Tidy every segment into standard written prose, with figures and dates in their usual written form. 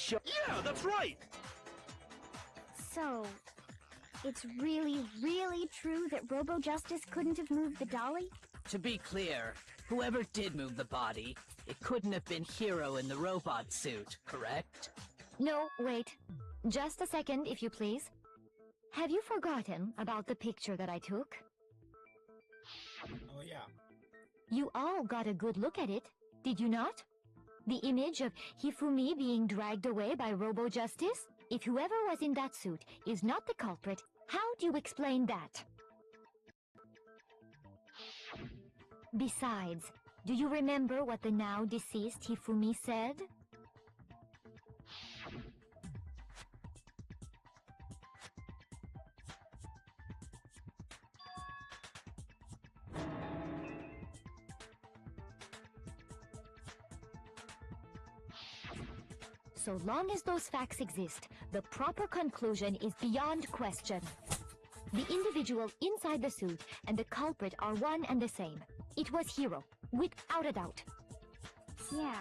show. Yeah, that's right! So, it's really, really true that Robo-Justice couldn't have moved the dolly? To be clear, whoever did move the body, it couldn't have been Hiro in the robot suit, correct? No, wait. Just a second, if you please. Have you forgotten about the picture that I took? Oh yeah. You all got a good look at it, did you not? The image of Hifumi being dragged away by Robo-Justice? If whoever was in that suit is not the culprit, how do you explain that? Besides, do you remember what the now deceased Hifumi said? So long as those facts exist, the proper conclusion is beyond question. The individual inside the suit and the culprit are one and the same. It was Hiro, without a doubt. Yeah,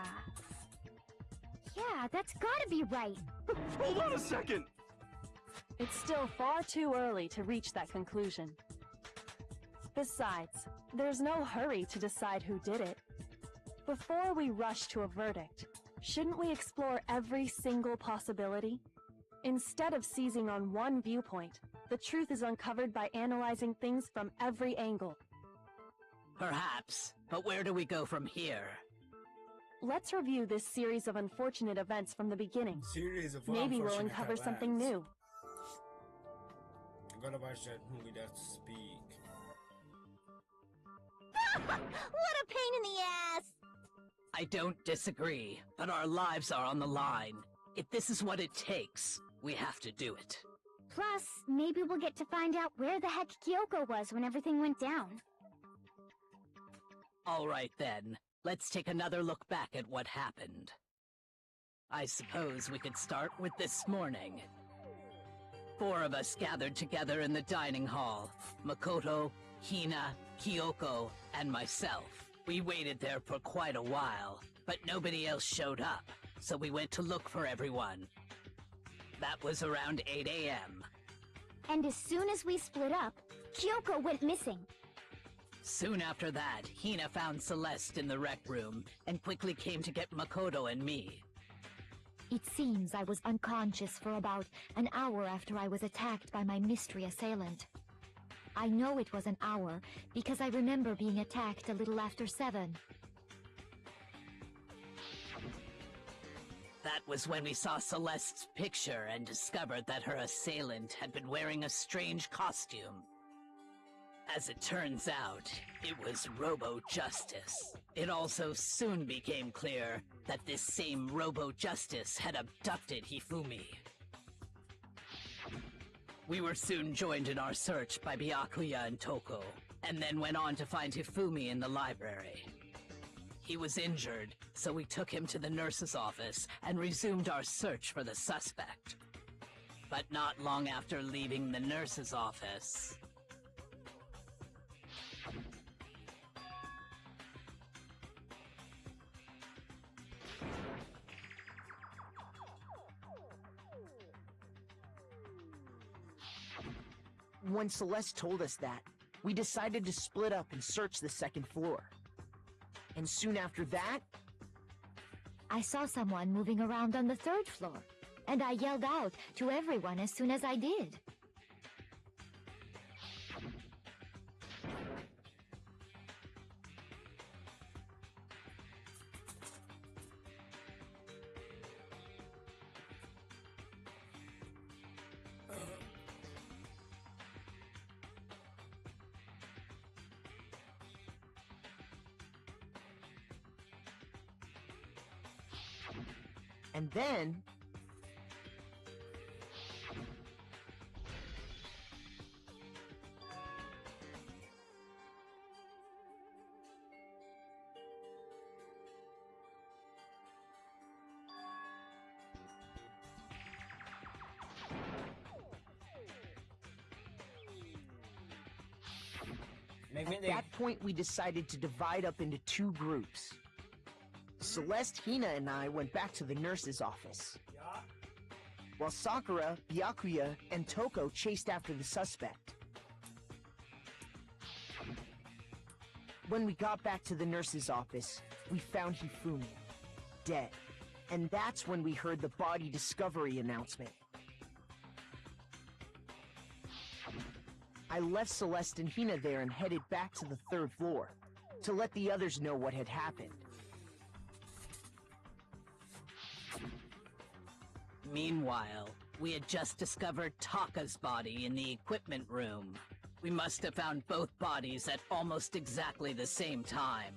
that's gotta be right. Hold on a second! It's still far too early to reach that conclusion. Besides, there's no hurry to decide who did it. Before we rush to a verdict, shouldn't we explore every single possibility? Instead of seizing on one viewpoint, the truth is uncovered by analyzing things from every angle. Perhaps, but where do we go from here? Let's review this series of unfortunate events from the beginning. Maybe we'll uncover something new. I gotta watch that movie that's speak. What a pain in the ass! I don't disagree, but our lives are on the line. If this is what it takes, we have to do it. Plus, maybe we'll get to find out where the heck Kyoko was when everything went down. All right then, let's take another look back at what happened. I suppose we could start with this morning. 4 of us gathered together in the dining hall. Makoto, Hina, Kyoko, and myself. We waited there for quite a while, but nobody else showed up, so we went to look for everyone. That was around 8 a.m. And as soon as we split up, Kyoko went missing. Soon after that, Hina found Celeste in the rec room and quickly came to get Makoto and me. It seems I was unconscious for about an hour after I was attacked by my mystery assailant. I know it was an hour because I remember being attacked a little after 7. That was when we saw Celeste's picture and discovered that her assailant had been wearing a strange costume. As it turns out, it was Robo-Justice. It also soon became clear that this same Robo-Justice had abducted Hifumi. We were soon joined in our search by Byakuya and Toko, and then went on to find Hifumi in the library. He was injured, so we took him to the nurse's office and resumed our search for the suspect. But not long after leaving the nurse's office... When Celeste told us that, we decided to split up and search the 2nd floor. And soon after that... I saw someone moving around on the 3rd floor, and I yelled out to everyone as soon as I did. And then... At that point, we decided to divide up into 2 groups. Celeste, Hina, and I went back to the nurse's office. while Sakura, Byakuya, and Toko chased after the suspect. When we got back to the nurse's office, we found Hifumi, dead. And that's when we heard the body discovery announcement. I left Celeste and Hina there and headed back to the 3rd floor to let the others know what had happened. Meanwhile, we had just discovered Taka's body in the equipment room. We must have found both bodies at almost exactly the same time,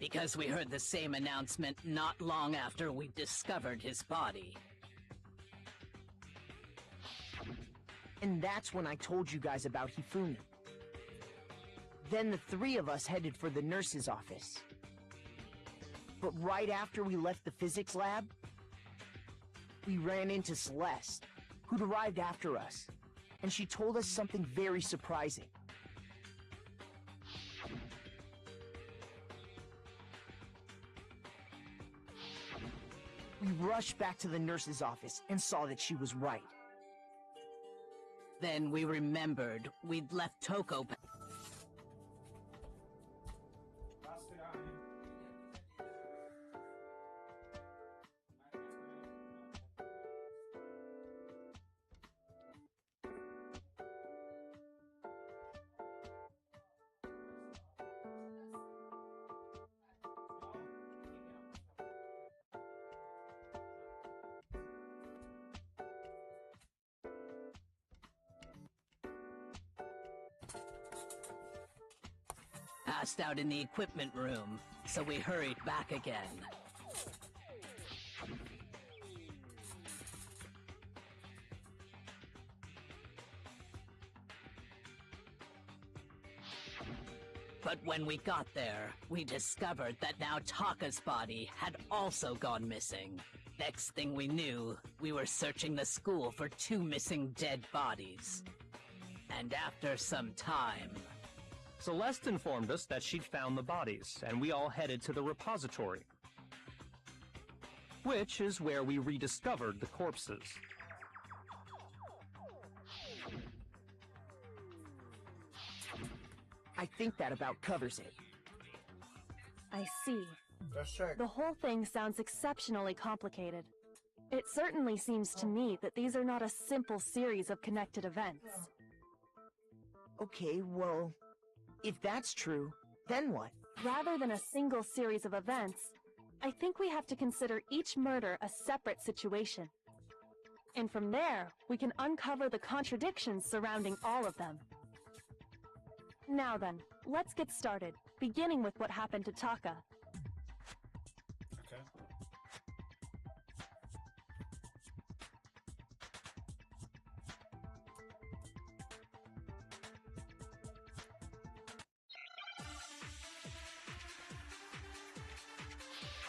because we heard the same announcement not long after we discovered his body. And that's when I told you guys about Hifumi. Then the 3 of us headed for the nurse's office. But right after we left the physics lab, we ran into Celeste, who'd arrived after us, and she told us something very surprising. We rushed back to the nurse's office and saw that she was right. Then we remembered we'd left Toko. Passed out in the equipment room, so we hurried back again. But when we got there, we discovered that now Taka's body had also gone missing. Next thing we knew, we were searching the school for 2 missing dead bodies. And after some time... Celeste informed us that she'd found the bodies, and we all headed to the repository, which is where we rediscovered the corpses. I think that about covers it. I see. Let's check. The whole thing sounds exceptionally complicated. It certainly seems to me that these are not a simple series of connected events. Okay, well, if that's true, then what? Rather than a single series of events, I think we have to consider each murder a separate situation. And from there, we can uncover the contradictions surrounding all of them. Now then, let's get started, beginning with what happened to Taka. Okay.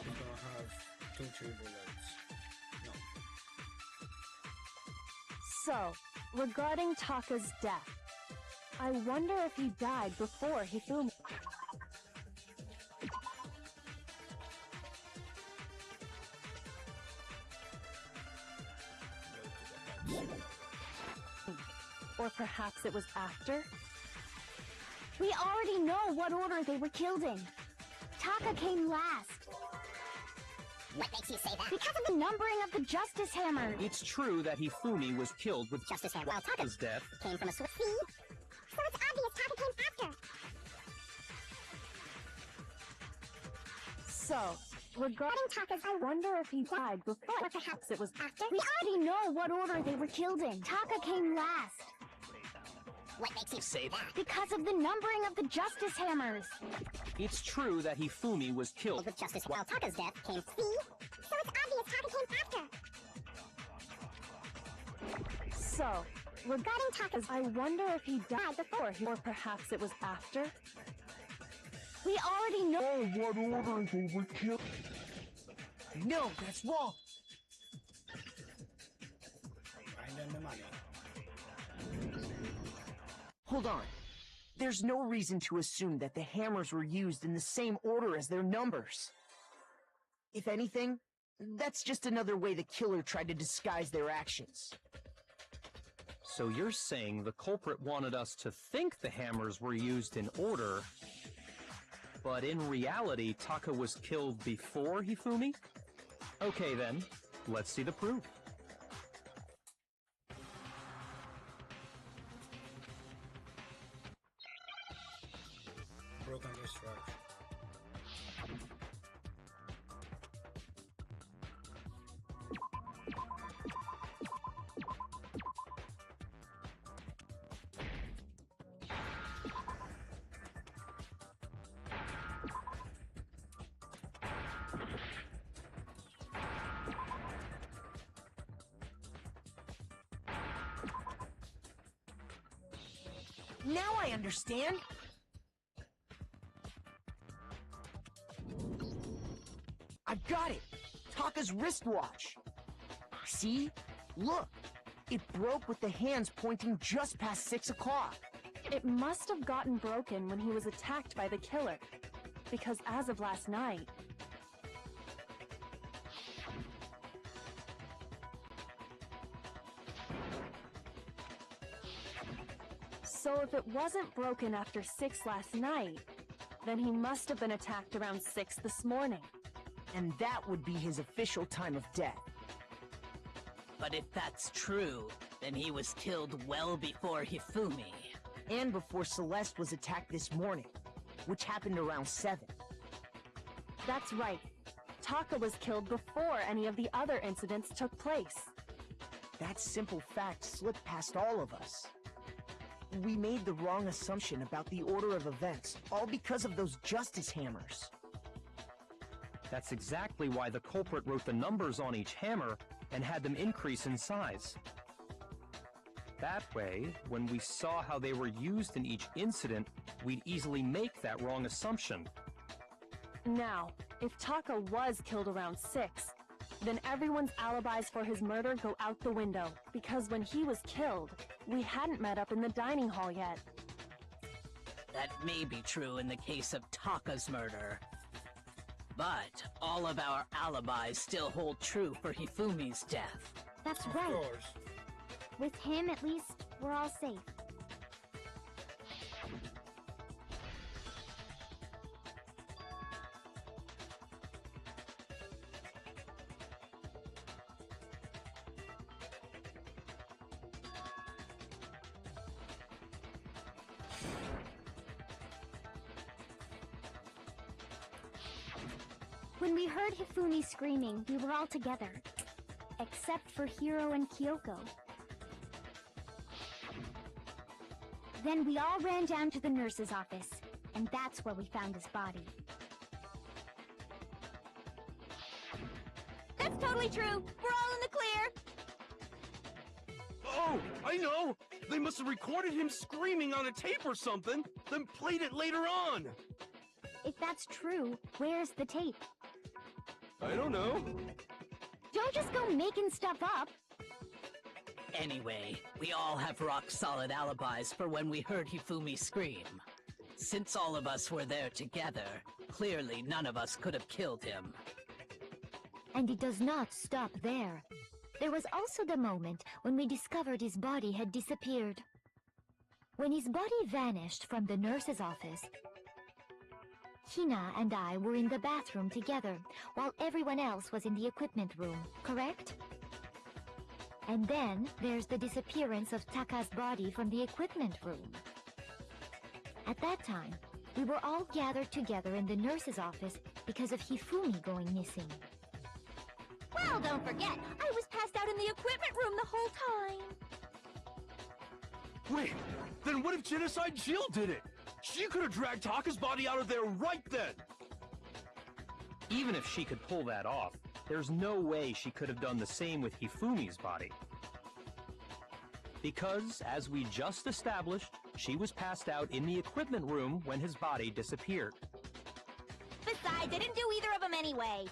We don't have 2 bullets. No. So, regarding Taka's death, I wonder if he died before Hifumi. Or perhaps it was after? We already know what order they were killed in. Taka came last. What makes you say that? Because of the numbering of the Justice Hammer. It's true that Hifumi was killed with Justice Hammer. while Taka's death. Came from a switch. See? So it's obvious Taka came after. So, regarding Taka's, I wonder if he died before, or perhaps it was after? We already know what order they were killed in. Taka came last. What makes you say that? Because of the numbering of the Justice Hammers. It's true that Hifumi was killed with Justice while Taka's death came. See? So it's obvious Taka came after. So, regarding Taka's, I wonder if he died before, or perhaps it was after? We already know what order they were killed. No, that's wrong. Find them the money. Hold on. There's no reason to assume that the hammers were used in the same order as their numbers. If anything, That's just another way the killer tried to disguise their actions. So you're saying the culprit wanted us to think the hammers were used in order, but in reality, Taka was killed before Hifumi? Okay then, let's see the proof. Broken distraction. Now I understand. I've got it. Taka's wristwatch. See? Look. It broke with the hands pointing just past 6 o'clock. It must have gotten broken when he was attacked by the killer. Because as of last night... So if it wasn't broken after 6 last night, then he must have been attacked around 6 this morning. And that would be his official time of death. But if that's true, then he was killed well before Hifumi. And before Celeste was attacked this morning, which happened around 7. That's right. Taka was killed before any of the other incidents took place. That simple fact slipped past all of us. We made the wrong assumption about the order of events, all because of those justice hammers. That's exactly why the culprit wrote the numbers on each hammer and had them increase in size. That way, when we saw how they were used in each incident, we'd easily make that wrong assumption. Now, if Taka was killed around 6, then everyone's alibis for his murder go out the window, because when he was killed, we hadn't met up in the dining hall yet. That may be true in the case of Taka's murder. But all of our alibis still hold true for Hifumi's death. That's Of right. course. With him, at least, we're all safe. When we heard Hifumi screaming, we were all together. Except for Hiro and Kyoko. Then we all ran down to the nurse's office, and that's where we found his body. That's totally true! We're all in the clear! Oh, I know! They must have recorded him screaming on a tape or something, then played it later on! If that's true, where's the tape? I don't know. Don't just go making stuff up! Anyway, we all have rock-solid alibis for when we heard Hifumi scream. Since all of us were there together, clearly none of us could have killed him. And it does not stop there. There was also the moment when we discovered his body had disappeared. When his body vanished from the nurse's office, Hina and I were in the bathroom together, while everyone else was in the equipment room, correct? And then there's the disappearance of Taka's body from the equipment room. At that time, we were all gathered together in the nurse's office because of Hifumi going missing. Well, don't forget, I was passed out in the equipment room the whole time! Wait, then what if Genocide Jill did it? She could have dragged Taka's body out of there right then! Even if she could pull that off, there's no way she could have done the same with Hifumi's body. Because, as we just established, she was passed out in the equipment room when his body disappeared. Besides, I didn't do either of them anyway!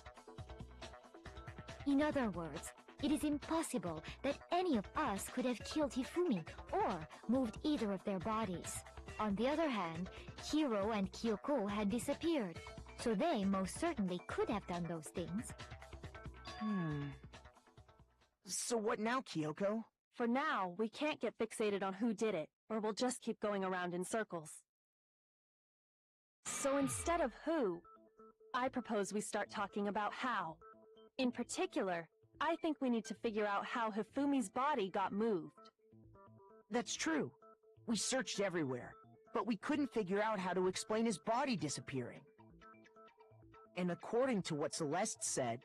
In other words, it is impossible that any of us could have killed Hifumi or moved either of their bodies. On the other hand, Hiro and Kyoko had disappeared, so they most certainly could have done those things. So what now, Kyoko? For now, we can't get fixated on who did it, or we'll just keep going around in circles. So instead of who, I propose we start talking about how. In particular, I think we need to figure out how Hifumi's body got moved. That's true. We searched everywhere, but we couldn't figure out how to explain his body disappearing. And according to what Celeste said,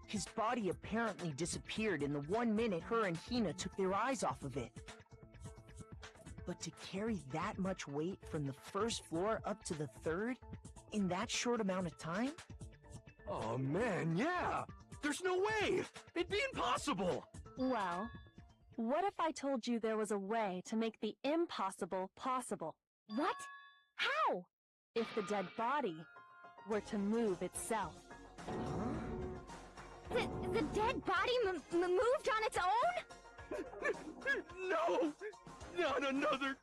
his body apparently disappeared in the 1 minute her and Hina took their eyes off of it. But to carry that much weight from the first floor up to the third in that short amount of time? Oh man, yeah! There's no way! It'd be impossible! Well, what if I told you there was a way to make the impossible possible? What? How? If the dead body were to move itself. The dead body moved on its own? No! Not another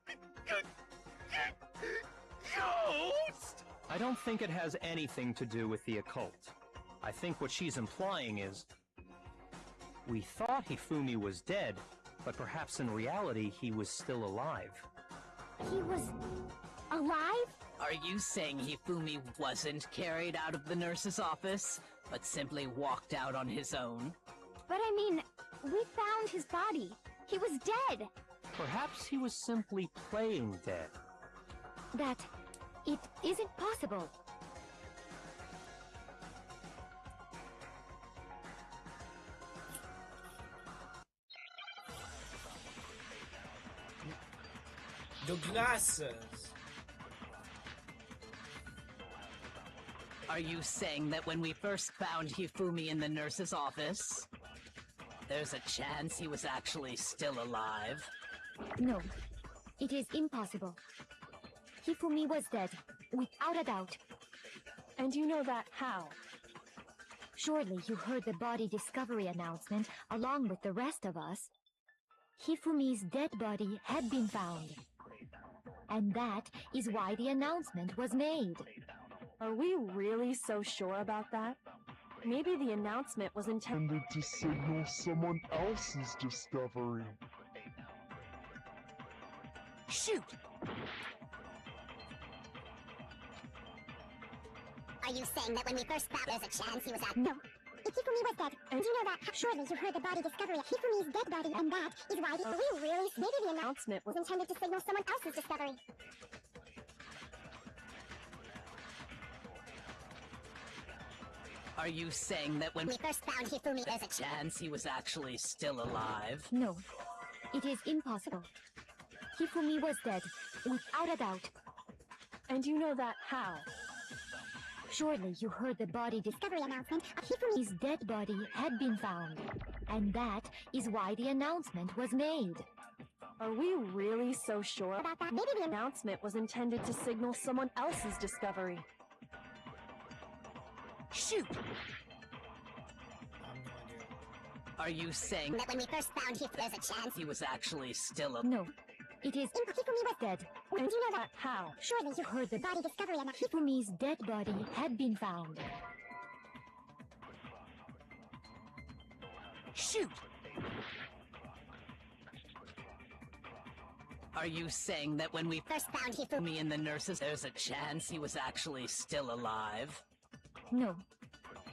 ghost! I don't think it has anything to do with the occult. I think what she's implying is, we thought Hifumi was dead, but perhaps in reality he was still alive. He was alive? Are you saying Hifumi wasn't carried out of the nurse's office, but simply walked out on his own? But I mean, we found his body. He was dead. Perhaps he was simply playing dead. That it isn't possible. Douglas. Are you saying that when we first found Hifumi in the nurse's office, there's a chance he was actually still alive? No, it is impossible. Hifumi was dead, without a doubt. And you know that how? Surely you heard the body discovery announcement along with the rest of us. Hifumi's dead body had been found. And that is why the announcement was made. Are we really so sure about that? Maybe the announcement was intended to signal someone else's discovery. shoot! Are you saying that when we first found there's a chance he was at— No. If Hifumi was dead, and you know that— Surely you heard the body discovery of Hifumi's dead body, and that is why— Are we really— Maybe the announcement was intended to signal someone else's discovery. Are you saying that when we first found Hifumi, there's a chance he was actually still alive? No, it is impossible. Hifumi was dead, without a doubt. And you know that how? Surely you heard the body discovery announcement of Hifumi's dead body had been found. And that is why the announcement was made. Are we really so sure about that? Maybe the announcement was intended to signal someone else's discovery. Shoot! Are you saying that when we first found him, there's a chance he was actually still alive? No, it is Hifumi was dead. And you know that how? Surely you heard the body discovery and Hifumi's dead body had been found. Shoot! Are you saying that when we first found Hifumi in the nurses, there's a chance he was actually still alive? No.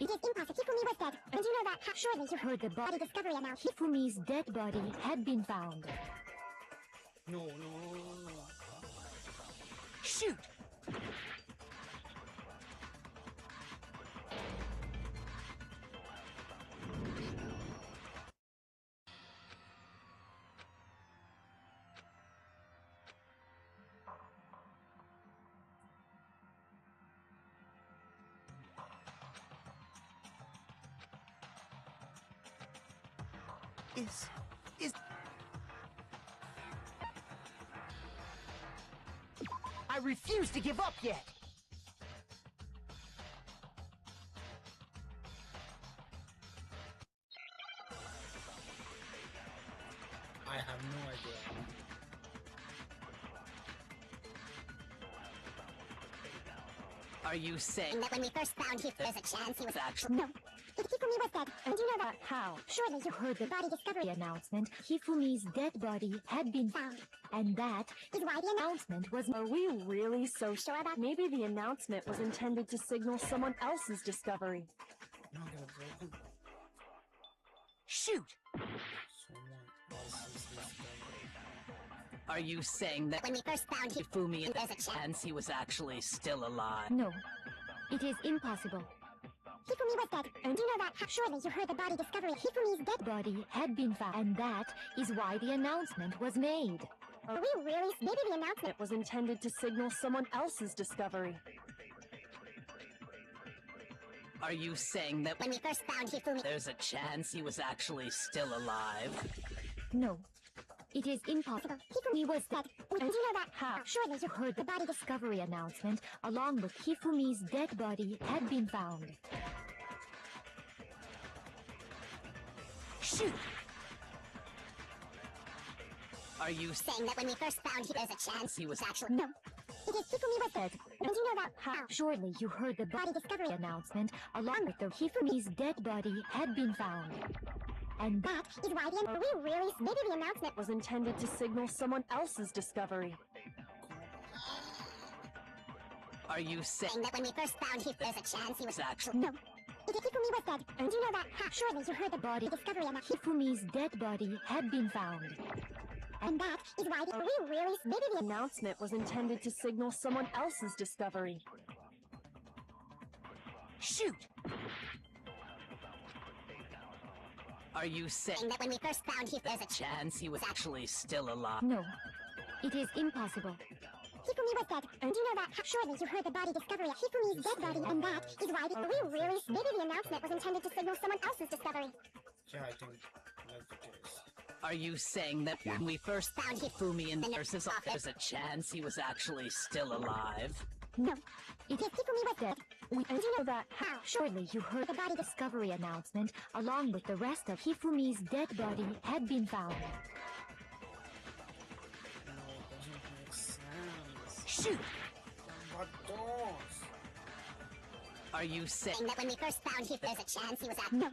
It is impossible. Hifumi was dead. And you know that surely you heard the body discovery and Hifumi's dead body had been found. No. Shoot! Is... I refuse to give up yet! have no idea. Are you saying That when we first found him, there's a chance he was actually... No. If Hifumi was dead, and you know that How? surely you Heard the body discovery announcement. Hifumi's dead body had been found. and that Is why the announcement was Are we really so sure about Maybe the announcement was intended to signal someone else's discovery. Not gonna broken. Shoot! Someone else's discovery. Are you saying that when we first found him, Hifumi there's a chance he was actually still alive? no. It is impossible. Hifumi was dead, and you know that surely you heard the body discovery. Hifumi's dead. Body had been found, and that is why the announcement was made. Are we really? Maybe the announcement It was intended to signal someone else's discovery. Are you saying that when we first found Hifumi. there's a chance he was actually still alive? No. It is impossible. Hifumi was dead, and you know that How? surely you Heard the body discovery announcement, along with Hifumi's dead body, had been found. Shoot! Are you saying that when we first found him, there's a chance he was actually no. It is Hifumi was dead, and you know that How? Surely you heard the body discovery announcement, along with the Hifumi's dead body, had been found. And that is why the are we really? Maybe the announcement Was intended to signal someone else's discovery. Are you saying saying that when we first found him, there's a chance he was actually... no. It is Hifumi was dead, and you know that surely you heard the body discovery and Hifumi's dead body had been found. and that is why the are we really? Maybe the Announcement was intended to signal someone else's discovery. Shoot! Are you saying saying that when we first found him, there's a chance he was actually still alive? No. It is impossible. Hifumi was dead, and you know that surely you heard the body discovery of Hifumi's dead body, and that is why the are we really? Maybe the announcement was intended to signal someone else's discovery. Yeah, I think that's the case. Are you saying that when we first found Hifumi in the nurse's office, there's a chance he was actually still alive? No. It is Hifumi was dead. And you know that How? surely you heard the body discovery announcement, along with the rest of Hifumi's dead body, had been found. No, it doesn't make sense. Shoot! But doors. Are you saying saying that when we first found him, there's a chance he was at no.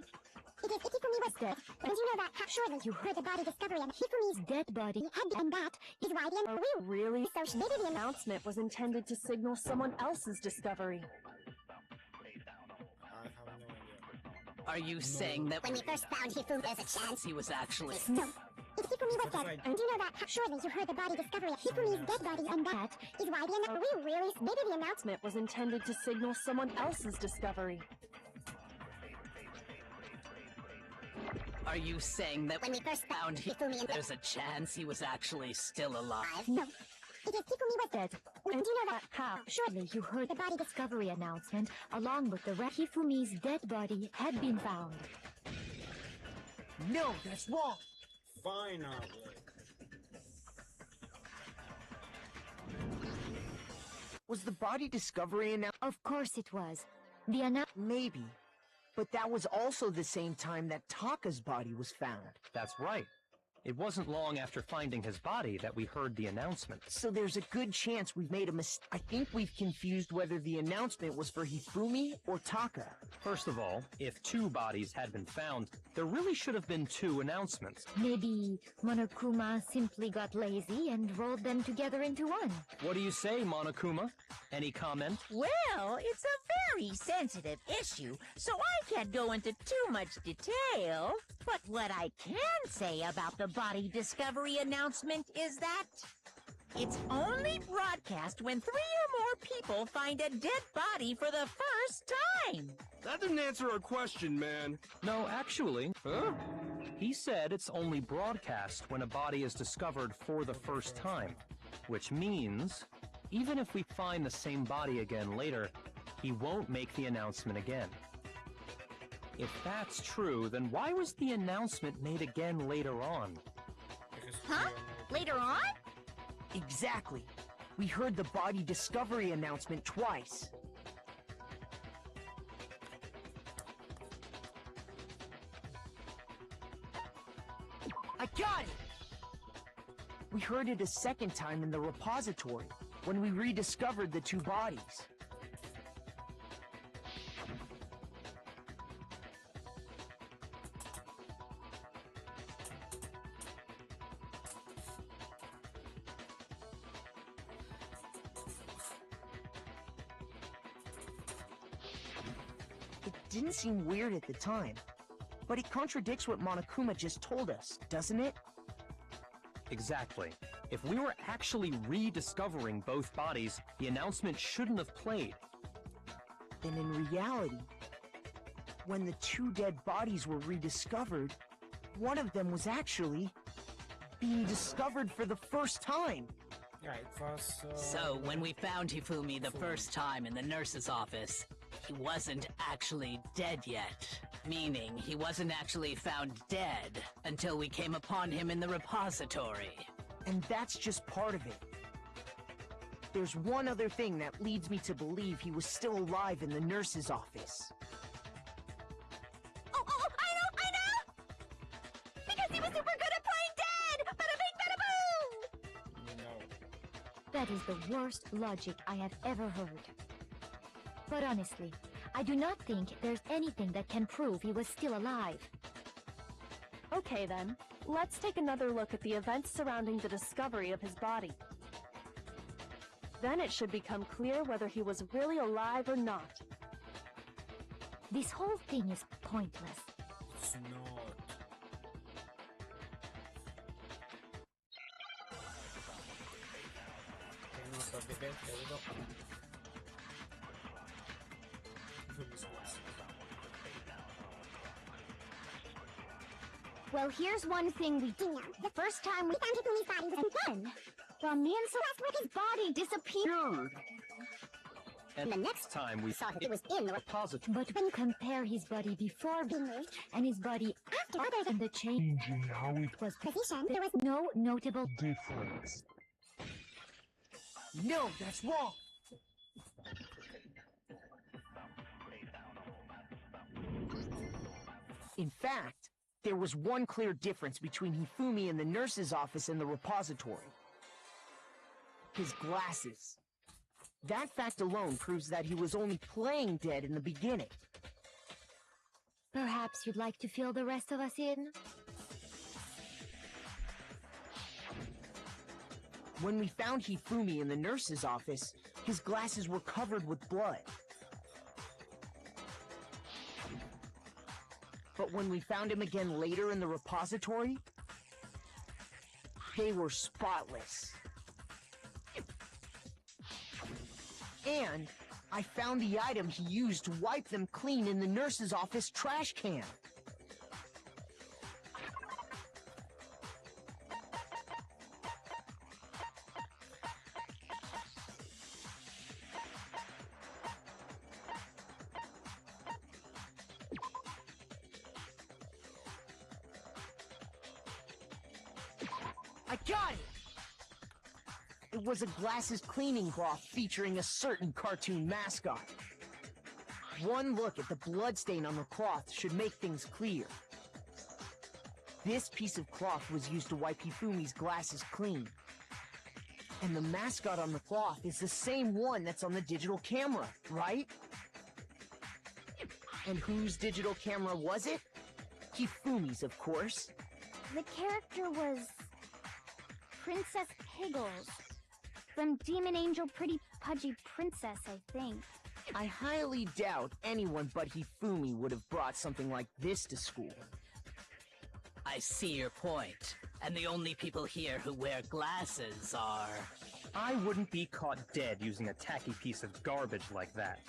It is Hifumi was dead, and you know that surely you heard the body discovery and Hifumi's Dead body. had and that is why the Are we really? so maybe the Announcement was intended to signal someone else's discovery. I have no idea. Are you saying that when we first found Hifumi, there's a chance he was actually... no. If Hifumi was That's dead, right. and you know that surely you heard the body discovery of Hifumi's dead body and that is why the are we really? Maybe the announcement Announcement was intended to signal someone else's discovery. Are you saying that when we first found Hifumi and there's a chance he was actually still alive? no. It is Hifumi was dead, and you know that How? Surely you heard the body discovery announcement, along with the rest. Hifumi's dead body had been found. No, that's wrong! Finally. Was the body discovery announced? Of course it was. Maybe. But that was also the same time that Taka's body was found. That's right. It wasn't long after finding his body that we heard the announcement. So there's a good chance we've made a mistake. I think we've confused whether the announcement was for Hifumi or Taka. First of all, if two bodies had been found, there really should have been two announcements. Maybe Monokuma simply got lazy and rolled them together into one. What do you say, Monokuma? Any comment? Well, it's a very sensitive issue, so I can't go into too much detail. But what I can say about the body discovery announcement is that it's only broadcast when 3 or more people find a dead body for the first time. That didn't answer our question, man. No, actually, Huh? he said it's only broadcast when a body is discovered for the first time. Which means, even if we find the same body again later, he won't make the announcement again. If that's true, then why was the announcement made again later on? Because Huh? Later on? Exactly. We heard the body discovery announcement twice. I got it! We heard it a second time in the repository, when we rediscovered the two bodies. It didn't seem weird at the time, but it contradicts what Monokuma just told us, doesn't it? Exactly. If we were actually rediscovering both bodies, the announcement shouldn't have played. Then in reality, when the two dead bodies were rediscovered, one of them was actually being discovered for the first time. Yeah, it was... So, when we found Hifumi the first time in the nurse's office, he wasn't actually dead yet. Meaning, he wasn't actually found dead until we came upon him in the repository. And that's just part of it. There's one other thing that leads me to believe he was still alive in the nurse's office. Oh, I know! Because he was super good at playing dead! Bada bing, bada boom! No. That is the worst logic I have ever heard. But honestly, I do not think there's anything that can prove he was still alive. Okay then, let's take another look at the events surrounding the discovery of his body. Then it should become clear whether he was really alive or not. This whole thing is pointless. It's not. Tenemos a beber, seguro. Well, here's one thing we do know. The first time we found Hifumi's body was in one. Well, me and Celeste's body disappeared. And the next time we saw it was in the repository. But when you compare his body before being moved and his body after, other than the change Changing how it was position, there was no notable difference. No, that's wrong! In fact, there was one clear difference between Hifumi in the nurse's office and the repository. His glasses. That fact alone proves that he was only playing dead in the beginning. Perhaps you'd like to fill the rest of us in? When we found Hifumi in the nurse's office, his glasses were covered with blood. But when we found him again later in the repository, they were spotless. And I found the item he used to wipe them clean in the nurse's office trash can. I got it! It was a glasses cleaning cloth featuring a certain cartoon mascot. One look at the bloodstain on the cloth should make things clear. This piece of cloth was used to wipe Hifumi's glasses clean. And the mascot on the cloth is the same one that's on the digital camera, right? And whose digital camera was it? Hifumi's, of course. The character was Princess Piggles. From Demon Angel Pretty Pudgy Princess, I think. I highly doubt anyone but Hifumi would have brought something like this to school. I see your point. And the only people here who wear glasses are... I wouldn't be caught dead using a tacky piece of garbage like that.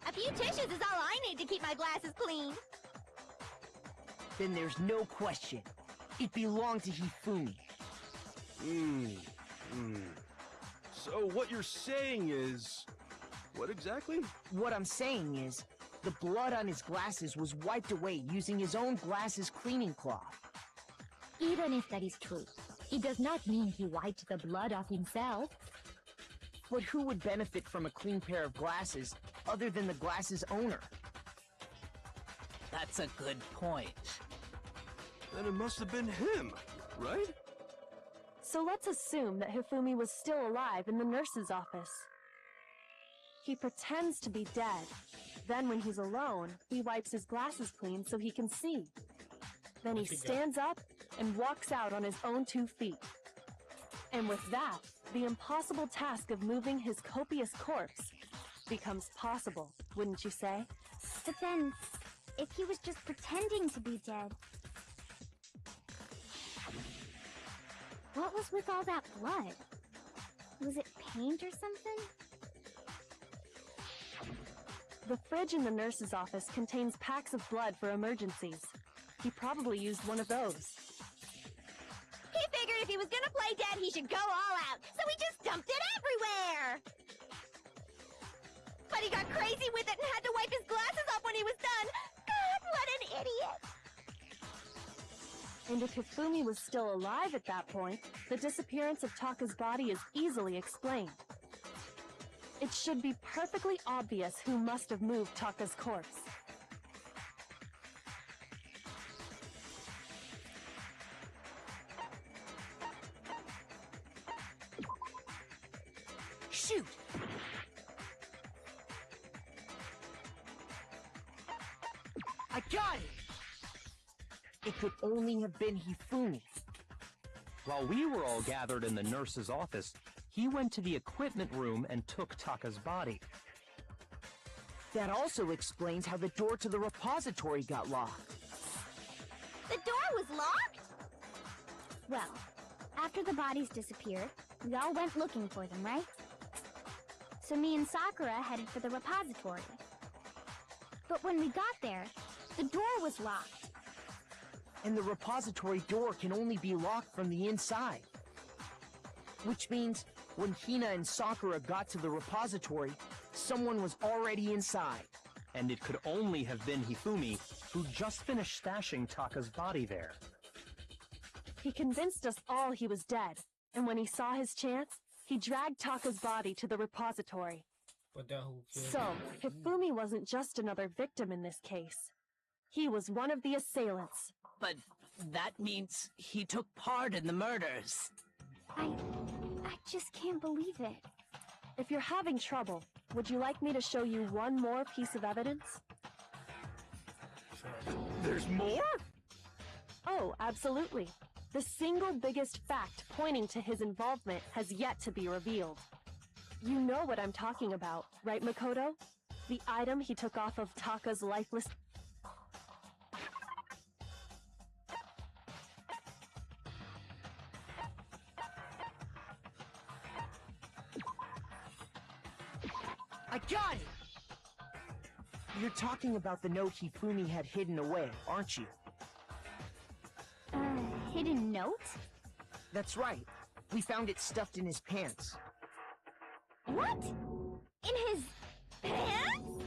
A few tissues is all I need to keep my glasses clean. Then there's no question. It belonged to Hifumi. So what you're saying is... what exactly? What I'm saying is, the blood on his glasses was wiped away using his own glasses cleaning cloth. Even if that is true, it does not mean he wiped the blood off himself. But who would benefit from a clean pair of glasses other than the glasses owner? That's a good point. Then it must have been him, right? So let's assume that Hifumi was still alive in the nurse's office. He pretends to be dead. Then when he's alone, he wipes his glasses clean so he can see. Then he stands up and walks out on his own 2 feet. And with that, the impossible task of moving his copious corpse becomes possible, wouldn't you say? But then, if he was just pretending to be dead, what was with all that blood? Was it paint or something? The fridge in the nurse's office contains packs of blood for emergencies. He probably used one of those. He figured if he was gonna play dead, he should go all out, so he just dumped it everywhere! But he got crazy with it and had to wipe his glasses off when he was done! God, what an idiot! And if Hifumi was still alive at that point, the disappearance of Taka's body is easily explained. It should be perfectly obvious who must have moved Taka's corpse. Shoot! I got it! It could only have been Hifumi. While we were all gathered in the nurse's office, he went to the equipment room and took Taka's body. That also explains how the door to the repository got locked. The door was locked? Well, after the bodies disappeared, we all went looking for them, right? So me and Sakura headed for the repository. But when we got there, the door was locked. And the repository door can only be locked from the inside. Which means when Hina and Sakura got to the repository, someone was already inside. And it could only have been Hifumi, who just finished stashing Taka's body there. He convinced us all he was dead, and when he saw his chance, he dragged Taka's body to the repository. So, Hifumi wasn't just another victim in this case. He was one of the assailants. But that means he took part in the murders. I just can't believe it. If you're having trouble, would you like me to show you one more piece of evidence? There's more? Oh, absolutely. The single biggest fact pointing to his involvement has yet to be revealed. You know what I'm talking about, right, Makoto? The item he took off of Taka's lifeless... I got it! You're talking about the note Hifumi had hidden away, aren't you? Hidden note? That's right. We found it stuffed in his pants. What? In his pants?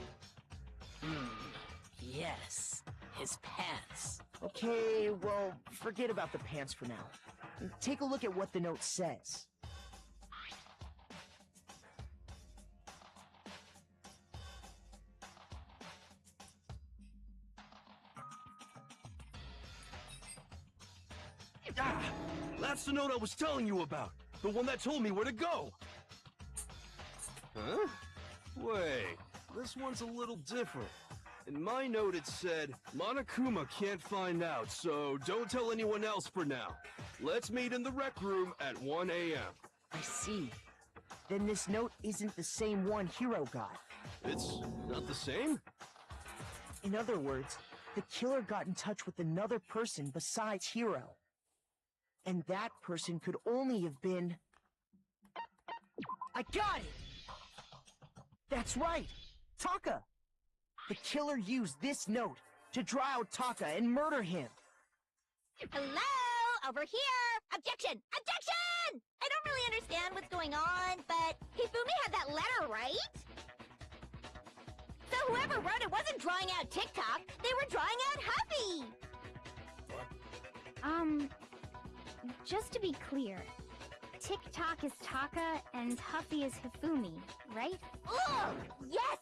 Yes, his pants. Okay, well, forget about the pants for now. Take a look at what the note says. Ah, that's the note I was telling you about. The one that told me where to go. Huh? Wait, this one's a little different. In my note it said, Monokuma can't find out, so don't tell anyone else for now. Let's meet in the rec room at 1 a.m. I see. Then this note isn't the same one Hiro got. It's not the same? In other words, the killer got in touch with another person besides Hiro. And that person could only have been... I got it! That's right! Taka! The killer used this note to draw out Taka and murder him. Hello? Over here! Objection! Objection! I don't really understand what's going on, but Hifumi had that letter, right? So whoever wrote it wasn't drawing out TikTok, they were drawing out Huffy! Just to be clear, TikTok is Taka and Huffy is Hifumi, right? Ugh! Yes!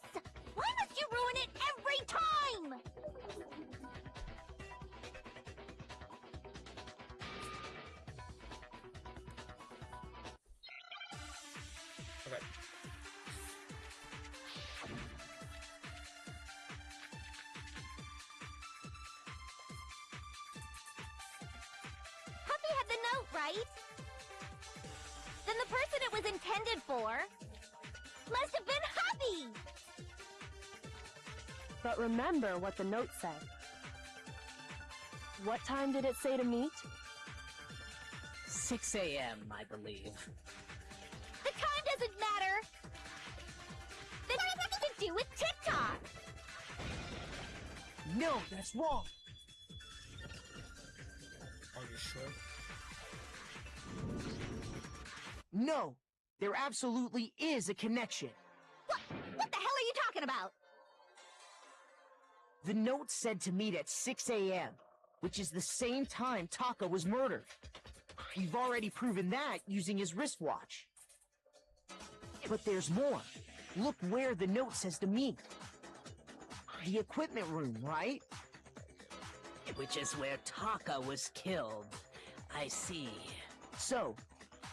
Why must you ruin it every time? Hifumi had the note, right? Then the person it was intended for must have been Hubby! But remember what the note said. What time did it say to meet? 6 a.m., I believe. The time doesn't matter! This has nothing to do with TikTok! No, that's wrong. Are you sure? No, there absolutely is a connection. What the hell are you talking about? The note said to meet at 6 a.m., which is the same time Taka was murdered. You've already proven that using his wristwatch. But there's more. Look where the note says to meet. The equipment room, right? Which is where Taka was killed. I see. So,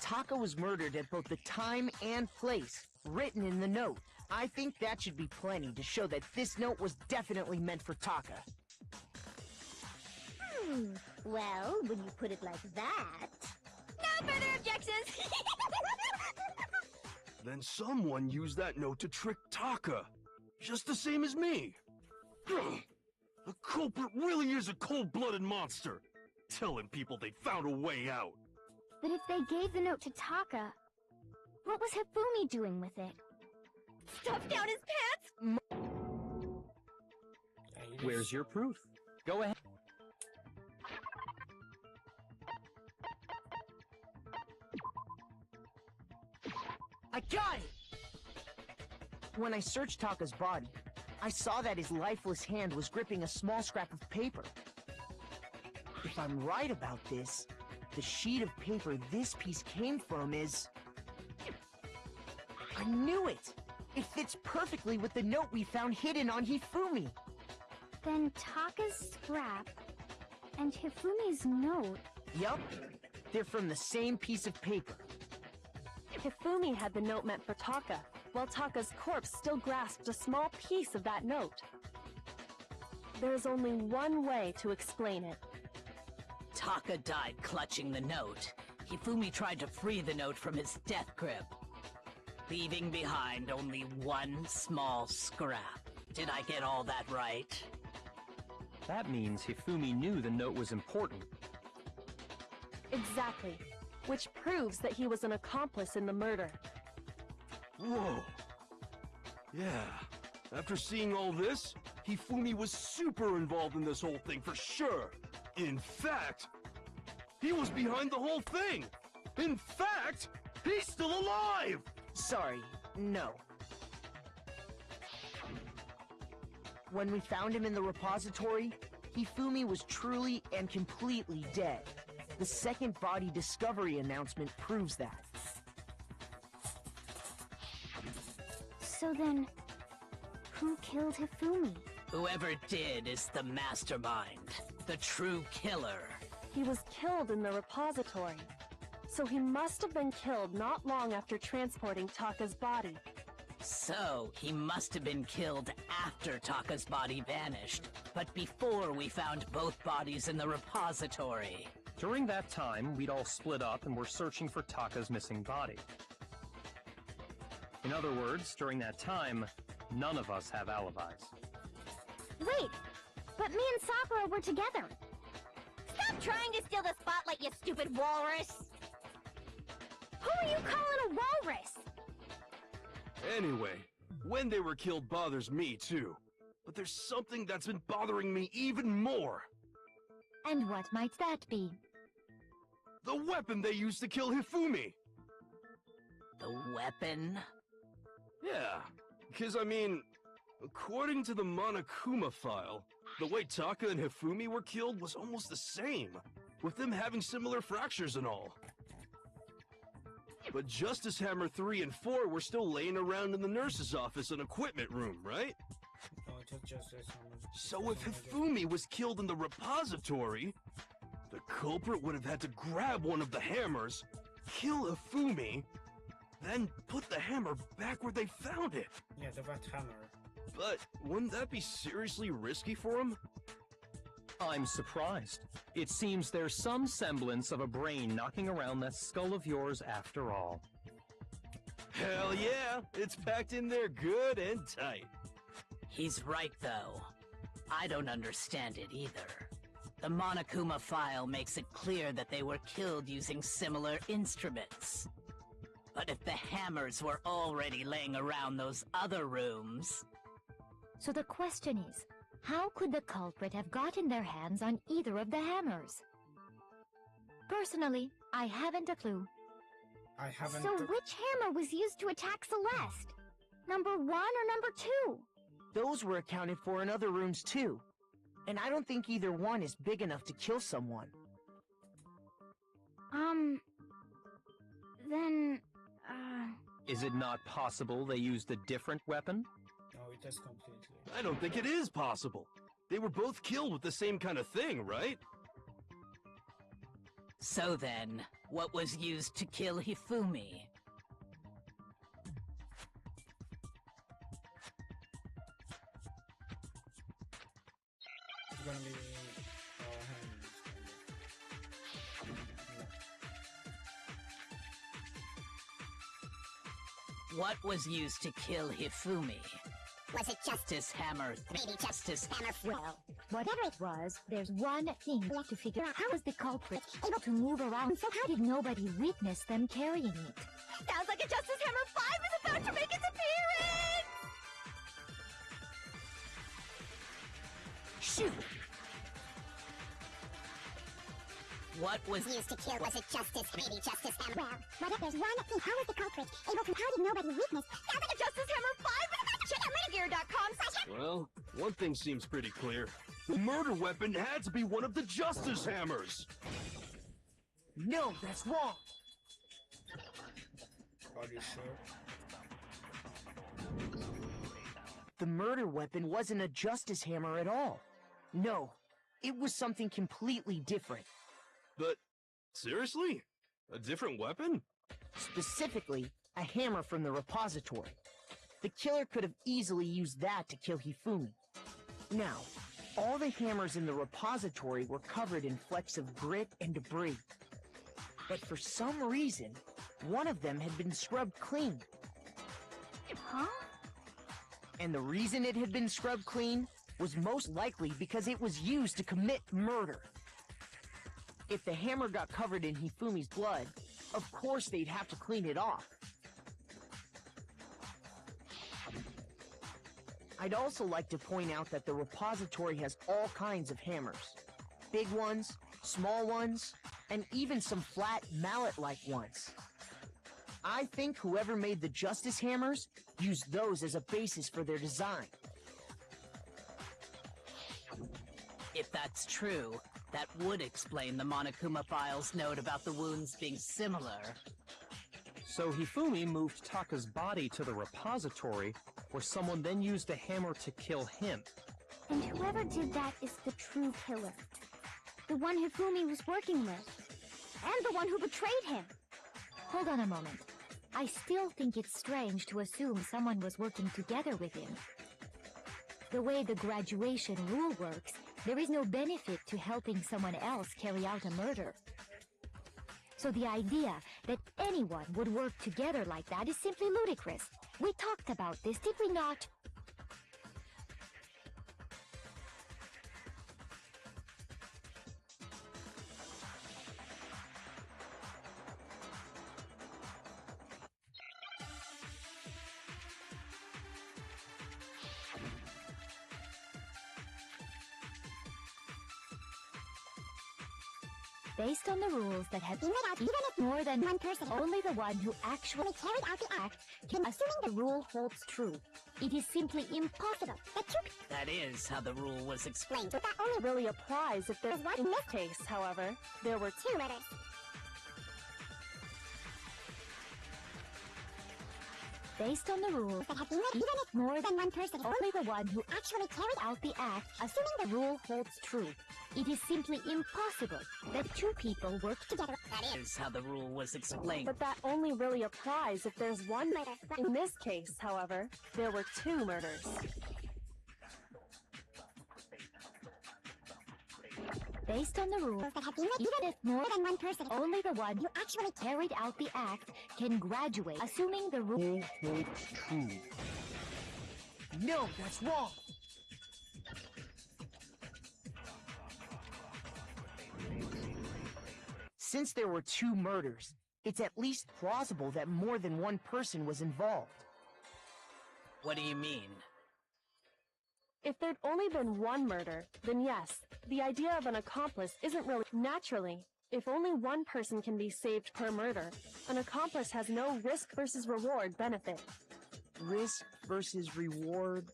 Taka was murdered at both the time and place written in the note. I think that should be plenty to show that this note was definitely meant for Taka. Well, when you put it like that... No further objections! Then someone used that note to trick Taka. Just the same as me. The culprit really is a cold-blooded monster. Telling people they found a way out. But if they gave the note to Taka, what was Hifumi doing with it? Stuffed down his pants? Where's your proof? Go ahead. I got it! When I searched Taka's body, I saw that his lifeless hand was gripping a small scrap of paper. If I'm right about this, the sheet of paper this piece came from is... I knew it! It fits perfectly with the note we found hidden on Hifumi. Then Taka's scrap and Hifumi's note... Yup, they're from the same piece of paper. Hifumi had the note meant for Taka, while Taka's corpse still grasped a small piece of that note. There's only one way to explain it. Taka died clutching the note. Hifumi tried to free the note from his death grip, leaving behind only one small scrap. Did I get all that right? That means Hifumi knew the note was important. Exactly. Which proves that he was an accomplice in the murder. Whoa. Yeah. After seeing all this, Hifumi was super involved in this whole thing for sure. In fact, he was behind the whole thing. In fact, he's still alive! Sorry, no. When we found him in the repository, Hifumi was truly and completely dead. The second body discovery announcement proves that. So then, who killed Hifumi? Whoever did is the mastermind, the true killer. He was killed in the repository, so he must have been killed not long after transporting Taka's body. So, he must have been killed after Taka's body vanished, but before we found both bodies in the repository. During that time, we'd all split up and were searching for Taka's missing body. In other words, during that time, none of us have alibis. Wait, but me and Sakura were together. Stop trying to steal the spotlight, you stupid walrus! Who are you calling a walrus? Anyway, when they were killed bothers me too. But there's something that's been bothering me even more. And what might that be? The weapon they used to kill Hifumi! The weapon? Yeah, because I mean, according to the Monokuma file, the way Taka and Hifumi were killed was almost the same, with them having similar fractures and all. But Justice Hammer 3 and 4 were still laying around in the nurse's office and equipment room, right? Oh, it took Justice Hammer. So if Hifumi was killed in the repository, the culprit would have had to grab one of the hammers, kill Hifumi, then put the hammer back where they found it. Yeah, the red hammer. But wouldn't that be seriously risky for him? I'm surprised. It seems there's some semblance of a brain knocking around that skull of yours after all. Hell yeah! It's packed in there good and tight. He's right, though. I don't understand it either. The Monokuma file makes it clear that they were killed using similar instruments. But if the hammers were already laying around those other rooms... So the question is, how could the culprit have gotten their hands on either of the hammers? Personally, I haven't a clue. I haven't. So which hammer was used to attack Celeste? Number 1 or number 2? Those were accounted for in other rooms too. And I don't think either one is big enough to kill someone. Then, Is it not possible they used a different weapon? No, it is completely. I don't think it is possible. They were both killed with the same kind of thing, right? So then, what was used to kill Hifumi? It's gonna be hands. What was used to kill Hifumi? Was it Justice Hammer? maybe Justice hammer? Well, whatever it was, there's one thing left to figure out. How was the culprit able to move around? So how did nobody witness them carrying it? sounds like a Justice Hammer 5 is about to make its appearance! Shoot! What was Used to kill. Was it Justice? Maybe Justice Hammer? Well, what if there's one thing? How was the culprit able to? How did nobody witness? Sounds like a Justice Hammer 5 is about to check out metagear.com/. Well, one thing seems pretty clear. The murder weapon had to be one of the Justice Hammers! No, that's wrong! Are you sure? The murder weapon wasn't a justice hammer at all. No, it was something completely different. But, seriously? A different weapon? Specifically, a hammer from the repository. The killer could have easily used that to kill Hifumi. Now, all the hammers in the repository were covered in flecks of grit and debris. But for some reason, one of them had been scrubbed clean. Huh? And the reason it had been scrubbed clean was most likely because it was used to commit murder. If the hammer got covered in Hifumi's blood, of course they'd have to clean it off. I'd also like to point out that the repository has all kinds of hammers. Big ones, small ones, and even some flat mallet-like ones. I think whoever made the Justice Hammers used those as a basis for their design. If that's true, that would explain the Monokuma file's note about the wounds being similar. So Hifumi moved Taka's body to the repository, where someone then used a hammer to kill him. And whoever did that is the true killer. The one Hifumi was working with. And the one who betrayed him. Hold on a moment. I still think it's strange to assume someone was working together with him. The way the graduation rule works, there is no benefit to helping someone else carry out a murder. So the idea that anyone would work together like that is simply ludicrous. We talked about this, did we not? Based on the rules that have been made out, even if more than one person, only the one who actually carried out the act can, assuming the rule holds true. It is simply impossible that two... That is how the rule was explained. But that only really applies if there's one. In this case, however, there were two murders. Based on the rules that have been made, even if more than one person, only the one who actually carried out out the act, assuming the rule holds true. It is simply impossible that two people work together. That is how the rule was explained. But that only really applies if there's one murder. In this case, however, there were two murders. Based on the rule, that have been even if more than one person, only the one you actually carried out the act can graduate, assuming the rule holds true. No, that's wrong. Since there were 2 murders, it's at least plausible that more than one person was involved. What do you mean? If there'd only been one murder, then yes, the idea of an accomplice isn't really naturally. If only one person can be saved per murder, an accomplice has no risk versus reward benefit. Risk versus reward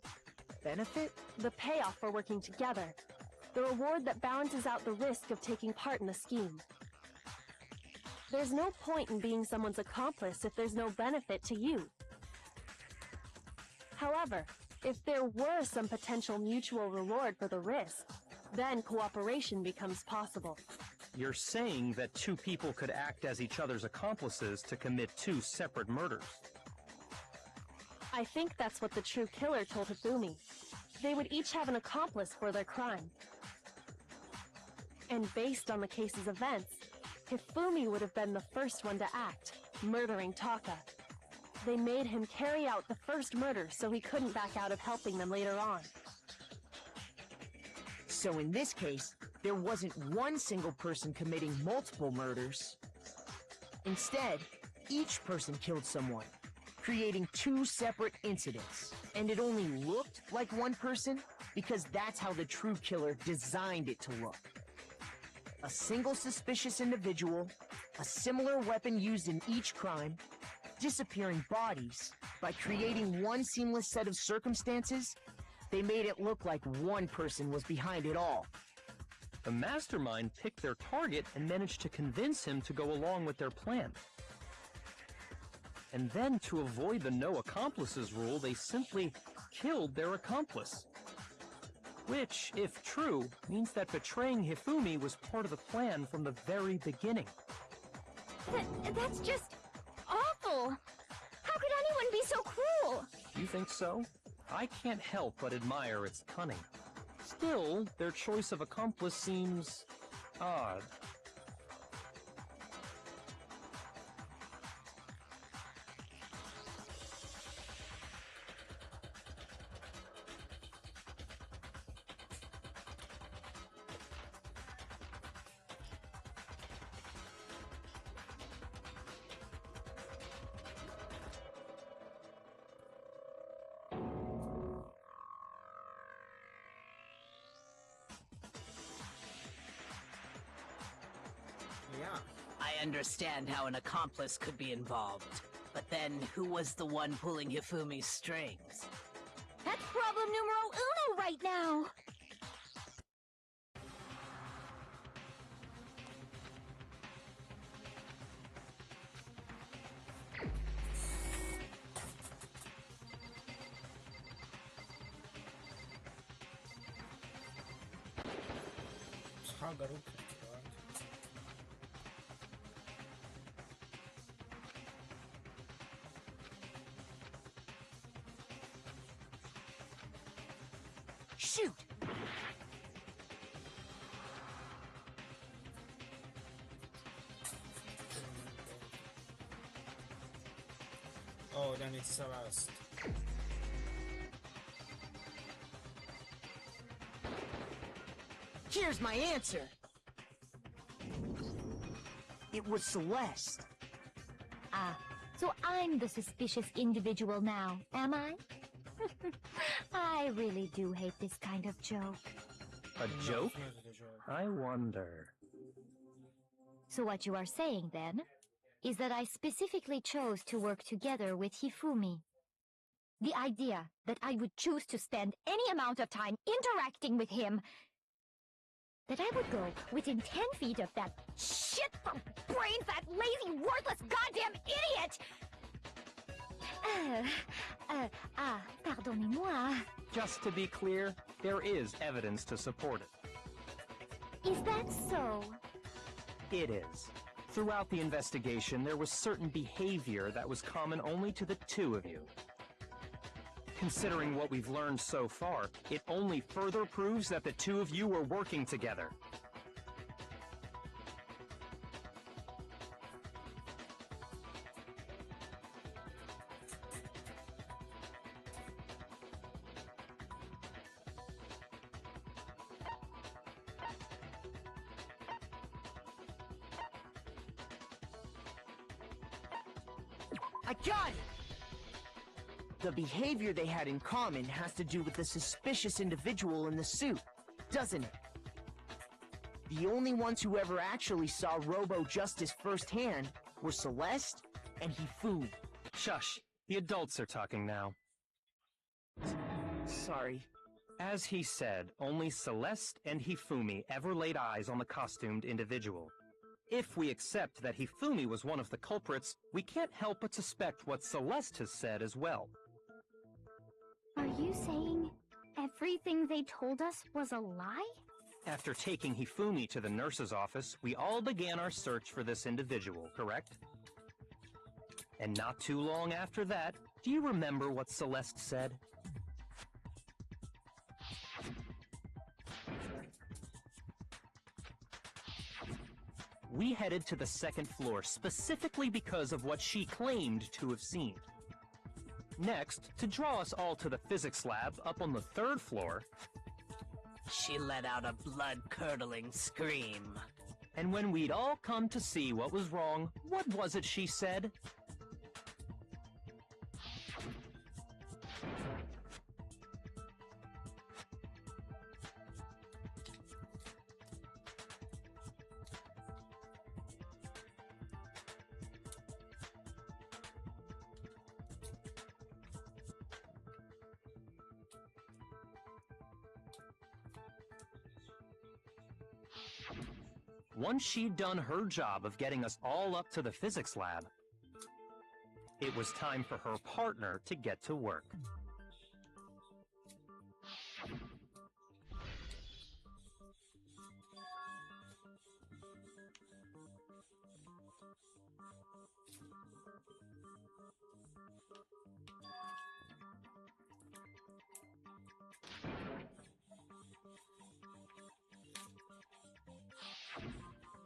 benefit? The payoff for working together. The reward that balances out the risk of taking part in the scheme. There's no point in being someone's accomplice if there's no benefit to you. However, if there were some potential mutual reward for the risk, then cooperation becomes possible. You're saying that 2 people could act as each other's accomplices to commit 2 separate murders. I think that's what the true killer told Hifumi. They would each have an accomplice for their crime. And based on the case's events, Hifumi would have been the first one to act, murdering Taka. They made him carry out the first murder so he couldn't back out of helping them later on. So in this case, there wasn't one single person committing multiple murders. Instead, each person killed someone, creating 2 separate incidents. And it only looked like one person because that's how the true killer designed it to look. A single suspicious individual, a similar weapon used in each crime, disappearing bodies. By creating one seamless set of circumstances, they made it look like one person was behind it all. The mastermind picked their target and managed to convince him to go along with their plan. And then, to avoid the no accomplices rule, they simply killed their accomplice. Which, if true, means that betraying Hifumi was part of the plan from the very beginning. That's just awful! How could anyone be so cruel? You think so? I can't help but admire its cunning. Still, their choice of accomplice seems odd. Yeah. I understand how an accomplice could be involved. But then, who was the one pulling Hifumi's strings? That's problem numero uno right now! Shoot! Oh, then it's Celeste. Here's my answer! It was Celeste. Ah, so I'm the suspicious individual now, am I? I really do hate this kind of joke. A joke? I wonder. So what you are saying, then, is that I specifically chose to work together with Hifumi. The idea that I would choose to spend any amount of time interacting with him, that I would go within 10 feet of that shit-for-brain-fat, lazy, worthless goddamn idiot! Pardonnez-moi. Just to be clear, there is evidence to support it. Is that so? It is. Throughout the investigation, there was certain behavior that was common only to the 2 of you. Considering what we've learned so far, it only further proves that the 2 of you were working together. I got it! The behavior they had in common has to do with the suspicious individual in the suit, doesn't it? The only ones who ever actually saw Robo-Justice firsthand were Celeste and Hifumi. Shush. The adults are talking now. Sorry. As he said, only Celeste and Hifumi ever laid eyes on the costumed individual. If we accept that Hifumi was one of the culprits, we can't help but suspect what Celeste has said as well. Are you saying everything they told us was a lie? After taking Hifumi to the nurse's office, we all began our search for this individual, correct? And not too long after that, do you remember what Celeste said? We headed to the second floor specifically because of what she claimed to have seen. Next, to draw us all to the physics lab up on the third floor, She let out a blood-curdling scream. and when we'd all come to see what was wrong, what was it she said? Once she'd done her job of getting us all up to the physics lab, it was time for her partner to get to work.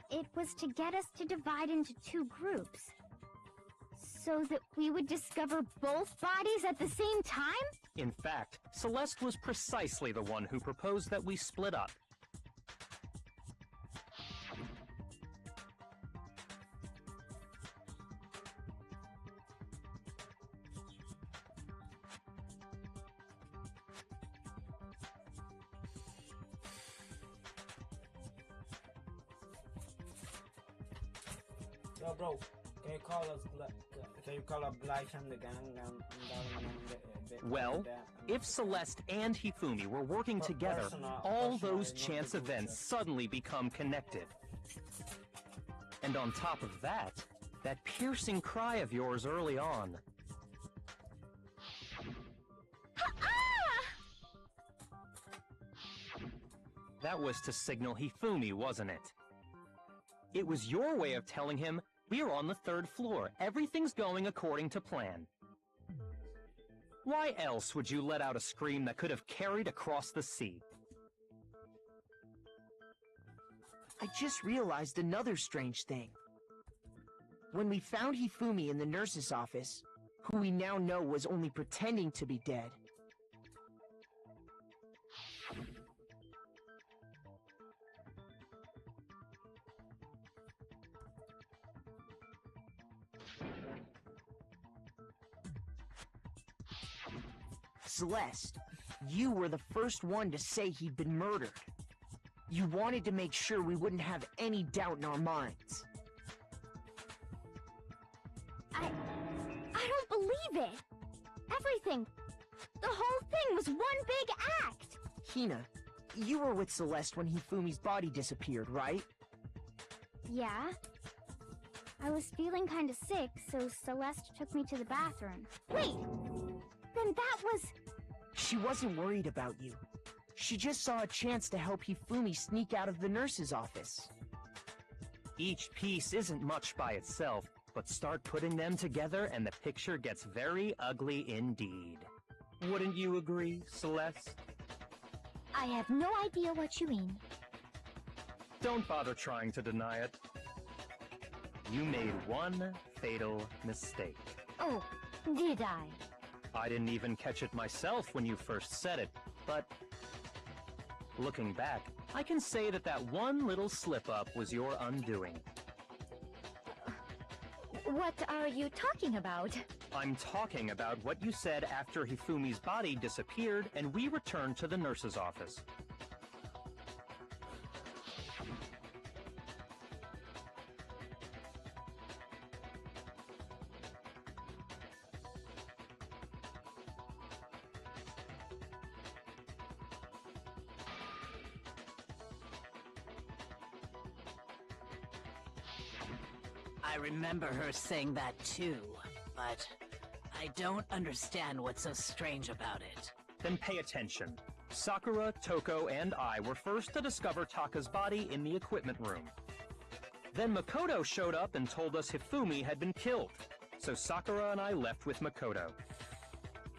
It was to get us to divide into two groups, so that we would discover both bodies at the same time? In fact, Celeste was precisely the one who proposed that we split up. Yo, bro, can you call us? Can you call up Gleich and the gang? Well, if Celeste and Hifumi were working together, all those chance events suddenly become connected. And on top of that, that piercing cry of yours early on. That was to signal Hifumi, wasn't it? It was your way of telling him, we're on the third floor, everything's going according to plan. Why else would you let out a scream that could have carried across the sea? I just realized another strange thing. When we found Hifumi in the nurse's office, who we now know was only pretending to be dead, Celeste, you were the first one to say he'd been murdered. You wanted to make sure we wouldn't have any doubt in our minds. I don't believe it. Everything, the whole thing was one big act. Hina, you were with Celeste when Hifumi's body disappeared, right? Yeah. I was feeling kind of sick, so Celeste took me to the bathroom. Wait! Then that was... She wasn't worried about you. She just saw a chance to help Hifumi sneak out of the nurse's office. Each piece isn't much by itself, but start putting them together and the picture gets very ugly indeed. Wouldn't you agree, Celeste? I have no idea what you mean. Don't bother trying to deny it. You made one fatal mistake. Oh, did I? I didn't even catch it myself when you first said it, but looking back, I can say that that one little slip-up was your undoing. What are you talking about? I'm talking about what you said after Hifumi's body disappeared and we returned to the nurse's office. I remember her saying that too, but I don't understand what's so strange about it. Then pay attention. Sakura, Toko, and I were first to discover Taka's body in the equipment room. Then Makoto showed up and told us Hifumi had been killed, so Sakura and I left with Makoto.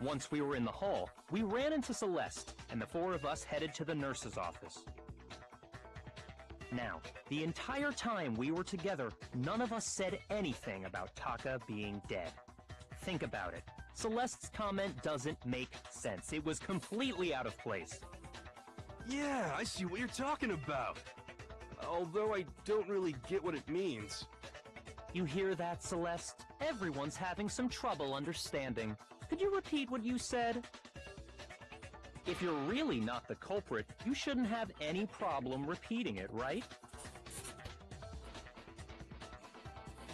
Once we were in the hall, we ran into Celeste, and the four of us headed to the nurse's office. Now, the entire time we were together, none of us said anything about Taka being dead. Think about it. Celeste's comment doesn't make sense. It was completely out of place. Yeah, I see what you're talking about. Although I don't really get what it means. You hear that, Celeste? Everyone's having some trouble understanding. Could you repeat what you said? If you're really not the culprit, you shouldn't have any problem repeating it, right?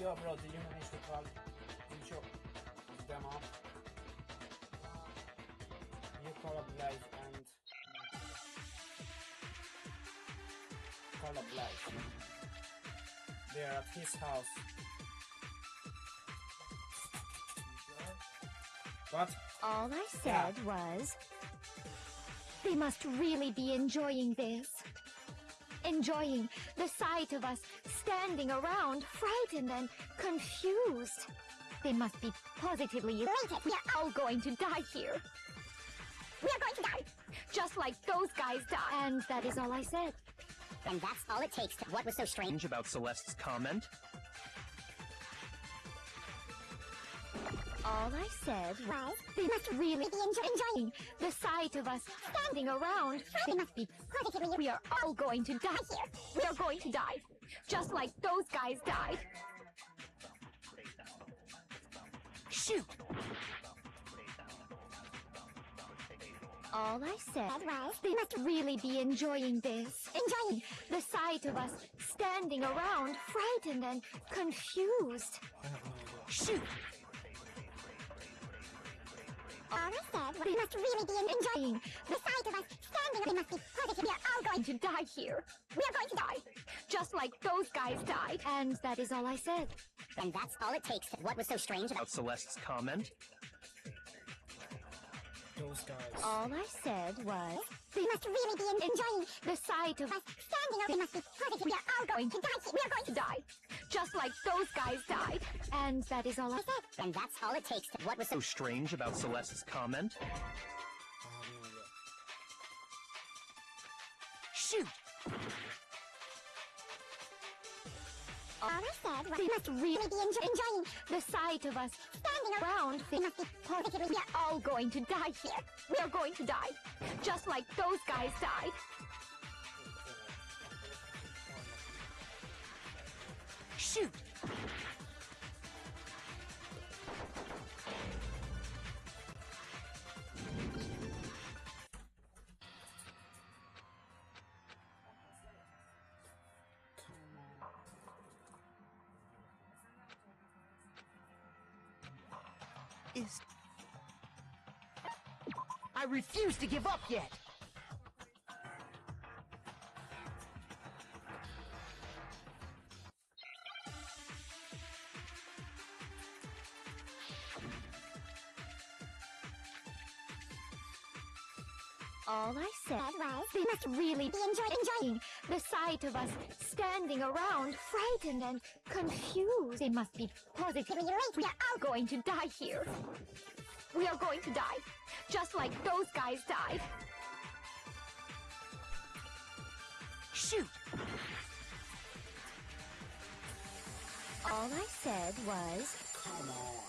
Yo, bro, did you manage to call? Did you them up? You call up live and call up live. They're at his house. What? All I said was, they must really be enjoying this. Enjoying the sight of us standing around, frightened and confused. They must be positively elated. We are all going to die here. We are going to die, just like those guys died. And that is all I said. And that's all it takes to... What was so strange about Celeste's comment? All I said was, they must really be enjoying the sight of us standing around. They must be positively... We are all going to die here. We are going to die, just like those guys died. Shoot! All I said was, they must really be enjoying this. Enjoying the sight of us standing around, frightened and confused. Shoot! All I said was, they must really be enjoying the sight of us standing. They must be positive. We are all going to die here. We are going to die, just like those guys died. And that is all I said. And that's all it takes to... What was so strange about Celeste's comment? Those guys. All I said was, they must really be enjoying the sight of us standing. They must be positive. We are all going to die. We are going to die, just like those guys died. And that is all I said. And that's all it takes to... What was so strange about Celeste's comment? Shoot! All I said was, they must really be enjoying the sight of us standing around. They must be positive. We are all going to die here. We are going to die, just like those guys died. Shoot! I refuse to give up yet! All I said was, they must really be enjoying the sight of us standing around, frightened and confused. They must be positively elated. We are all going to die here. We are going to die, just like those guys died. Shoot! All I said was, Come on.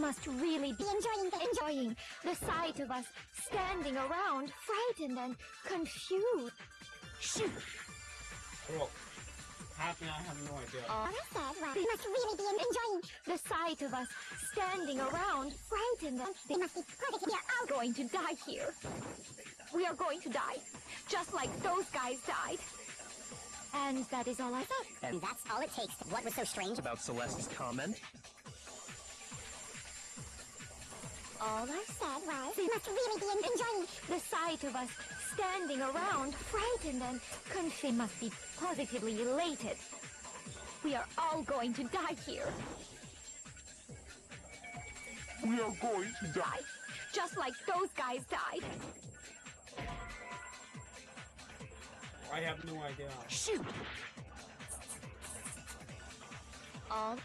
must really be enjoying the sight of us standing around, frightened and confused. Shoot! Bro, happy I have no idea. All I said was, they must really be enjoying The sight of us standing around, frightened and they must be positive. we are all going to die here. We are going to die, just like those guys died. And that is all I said. And that's all it takes. What was so strange About Celeste's comment? All I said was, they must really be enjoying The sight of us standing around, frightened and confused. They must be positively elated. We are all going to die here. We are going to die. Just like those guys died. I have no idea. Shoot! All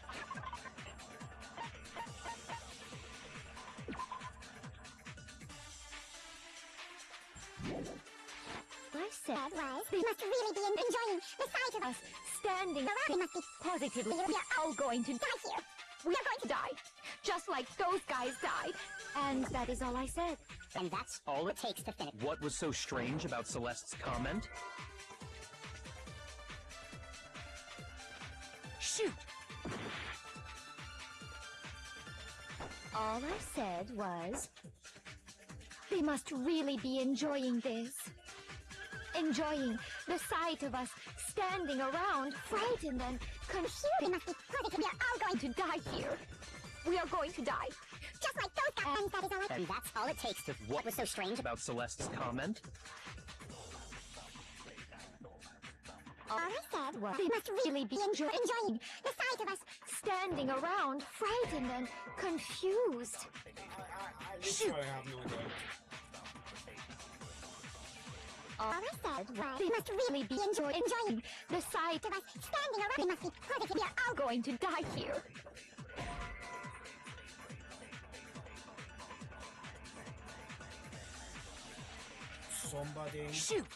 I said was, they must really be enjoying the sight of us standing around. They must be positively. We are all going to die here. We are going to die, just like those guys died. And that is all I said. And that's all it takes to finish. What was so strange about Celeste's comment? Shoot! All I said was, they must really be enjoying this. Enjoying the sight of us standing around, frightened and confused. They must be positive. We are all going to die here. We are going to die. Just like those guys. And that is all it And that's all it takes to what was so strange About Celeste's comment? All I said was, They must really be enjoying the sight of us. standing around, frightened and confused. I literally have no idea. All I said was, They must really be enjoying the sight of us standing around. They must be positive. We are all going to die here. Somebody. Shoot!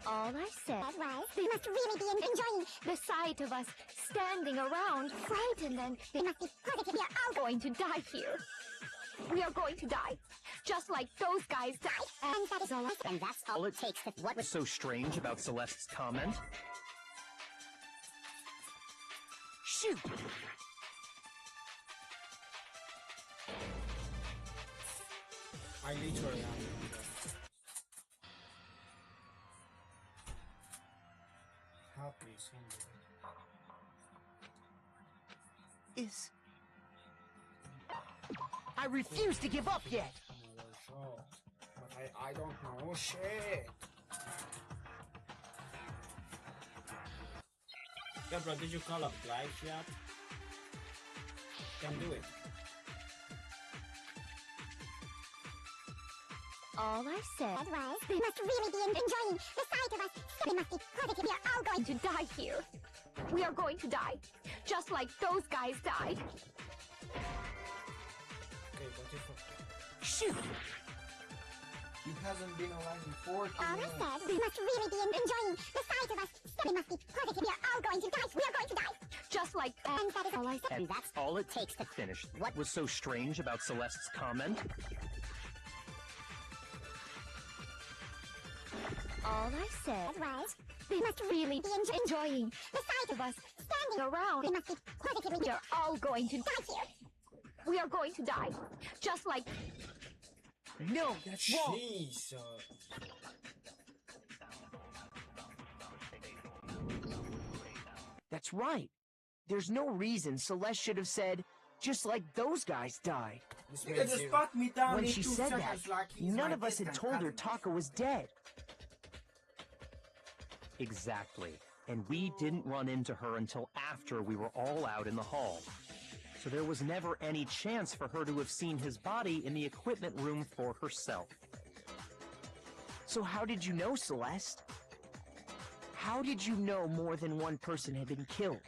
All I said was, they must really be enjoying the sight of us standing around, frightened and they must be positive. we are all going to die here. We are going to die, just like those guys died. And that is all I said. And that's all it takes to what was So strange about Celeste's comment? Shoot! I literally have no idea. Help me, somebody. I refuse to give up yet. Another shot. But I don't know. Shit. Yeah, bro, did you call up live yet? Can do it. All I said was, they must really be enjoying the sight of us. They must be positive. we are all going to die here. We are going to die, just like those guys died. Okay, what if Shoot! he hasn't been alive in 14 All I minutes? said, they must really be enjoying the sight of us. They must be positive. We are all going to die. We are going to die. Just like And that is all I said. And that's all it takes to finish. What was so strange about Celeste's comment? all I said was, they must really be enjoying the sight of us standing around. They must be positive. We are all going to die here. We are going to die, just like No, that's wrong. Jesus. That's right. There's no reason Celeste should have said, just like those guys died. This You man just zero. spat me down When in she 2 said that, seconds like he's none my of us had distant told her cousin. Taka was dead. Exactly. And we didn't run into her until after we were all out in the hall. So there was never any chance for her to have seen his body in the equipment room for herself. So how did you know, Celeste? How did you know more than one person had been killed?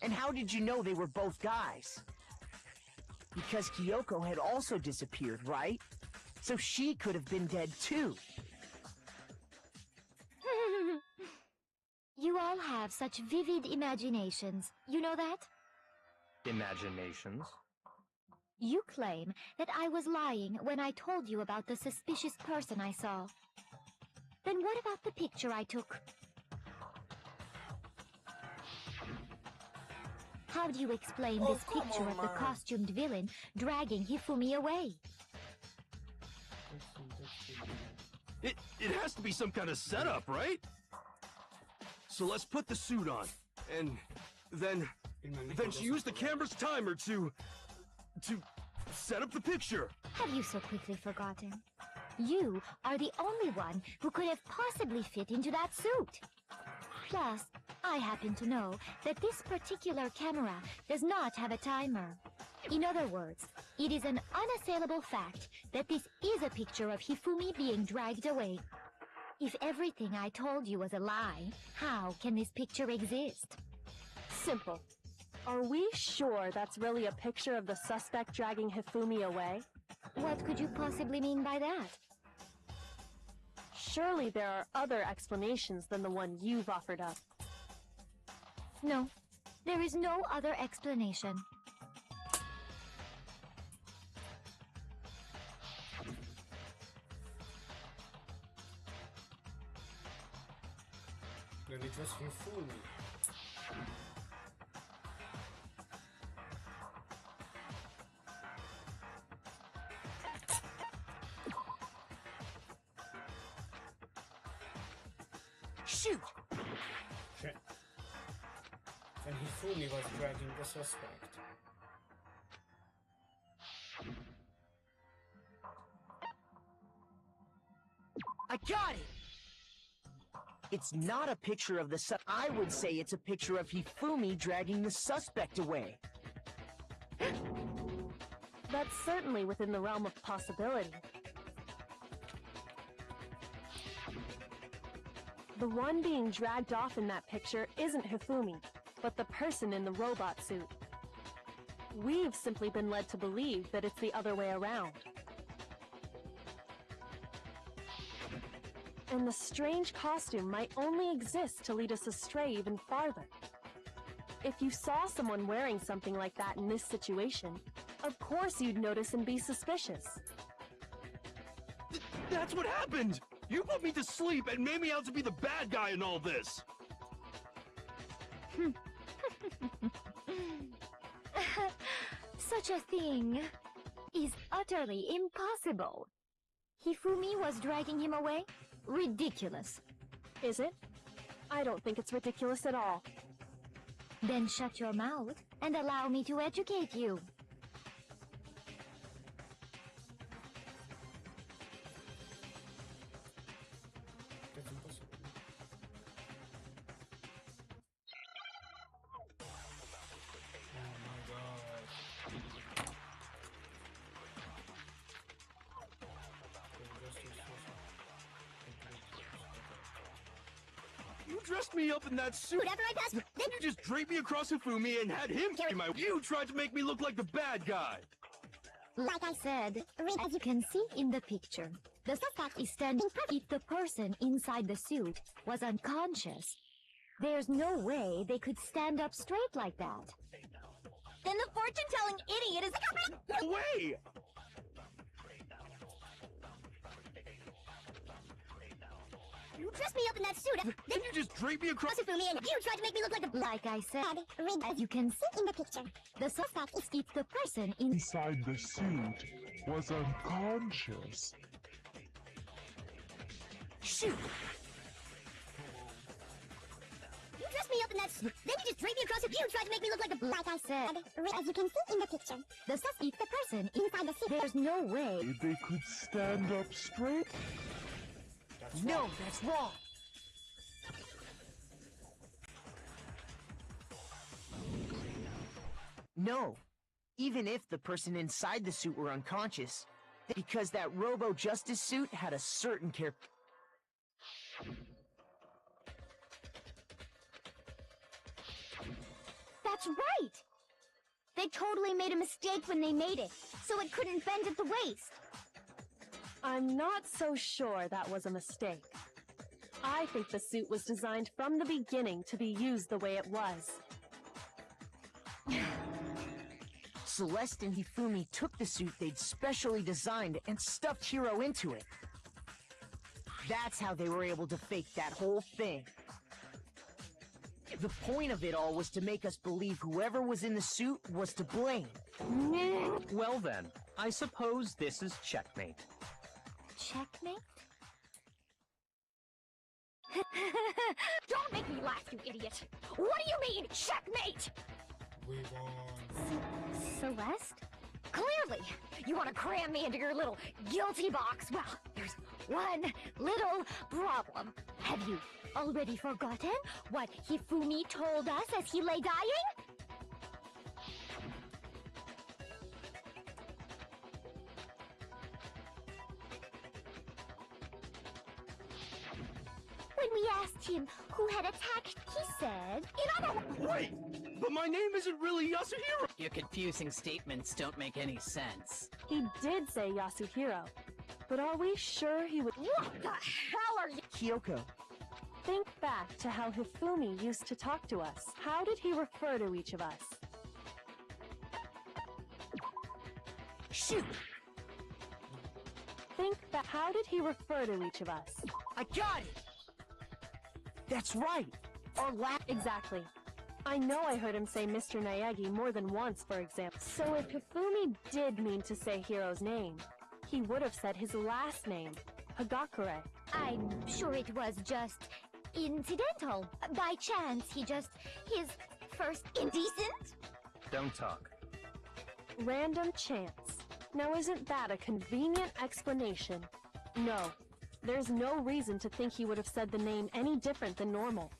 And how did you know they were both guys? Because Kyoko had also disappeared, right? So she could have been dead too. you are all have such vivid imaginations. You know that? Imaginations? You claim that I was lying when I told you about the suspicious person I saw. Then what about the picture I took? How do you explain this picture of the costumed villain dragging Hifumi away? It has to be some kind of setup, right? So let's put the suit on, and then she used the camera's timer to set up the picture. Have you so quickly forgotten? You are the only one who could have possibly fit into that suit. Plus, I happen to know that this particular camera does not have a timer. In other words, it is an unassailable fact that this is a picture of Hifumi being dragged away. If everything I told you was a lie, how can this picture exist? Simple. Are we sure that's really a picture of the suspect dragging Hifumi away? What could you possibly mean by that? Surely there are other explanations than the one you've offered up. No, there is no other explanation. Then it was Hifumi. Shoot! Shit. And Hifumi was dragging the suspect. I got it! It's not a picture of the I would say it's a picture of Hifumi dragging the suspect away. That's certainly within the realm of possibility. The one being dragged off in that picture isn't Hifumi, but the person in the robot suit. We've simply been led to believe that it's the other way around. And the strange costume might only exist to lead us astray even farther. If you saw someone wearing something like that in this situation, of course you'd notice and be suspicious. That's what happened! You put me to sleep and made me out to be the bad guy in all this! Such a thing is utterly impossible. Hifumi was dragging him away? Ridiculous. Is it? I don't think it's ridiculous at all. Then shut your mouth and allow me to educate you. That's impossible. Oh my god. You dressed me up in that suit. Whatever I pass, Then you just draped me across Hifumi and had him carry my... You tried to make me look like the bad guy. Like I said, as you can see in the picture, the suspect is standing if the person inside the suit was unconscious. There's no way they could stand up straight like that. Then the fortune-telling idiot is... No way! You dressed me up in that suit. Then you just draped me across... Hifumi, and you tried to make me look like a... Like I said, as you can see in the picture, the suspect is if the person Inside the suit was unconscious. Shoot! You dressed me up in that suit. Then you just draped me across it. You tried to make me look like a... Like I said, as you can see in the picture, the suspect, the person inside the suit, there's no way They could stand up straight. No, that's wrong! No. Even if the person inside the suit were unconscious, because that Robo-Justice suit had a certain character. That's right! They totally made a mistake when they made it, so it couldn't bend at the waist. I'm not so sure that was a mistake. I think the suit was designed from the beginning to be used the way it was. Celeste and Hifumi took the suit they'd specially designed and stuffed Hiro into it. That's how they were able to fake that whole thing. The point of it all was to make us believe whoever was in the suit was to blame. Well then, I suppose this is checkmate. Checkmate? Don't make me laugh, you idiot! What do you mean, checkmate? We won. Celeste? Clearly! You want to cram me into your little guilty box. Well, there's one little problem. Have you already forgotten what Hifumi told us as he lay dying? When we asked him who had attacked, he said, in other words... Wait! But my name isn't really Yasuhiro! Your confusing statements don't make any sense. He did say Yasuhiro, but are we sure he would— What the hell are you— Kyoko, Think back to how Hifumi used to talk to us. How did he refer to each of us? shoot! Think back. How did he refer to each of us? I got it! That's right! Our last— Exactly. I know I heard him say Mr. Naegi more than once, for example. So if Hifumi did mean to say Hiro's name, he would have said his last name, Hagakure. I'm sure it was just incidental. By chance, his first indecent? Don't talk. Random chance. Now isn't that a convenient explanation? No. There's no reason to think he would have said the name any different than normal.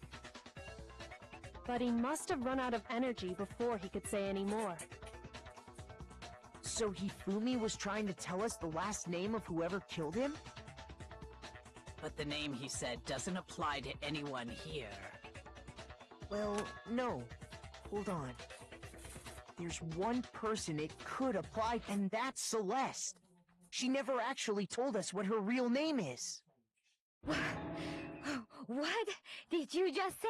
But he must have run out of energy before he could say any more. So Hifumi was trying to tell us the last name of whoever killed him? But the name he said doesn't apply to anyone here. Well, no. Hold on. There's one person it could apply, and that's Celeste. She never actually told us what her real name is. What did you just say?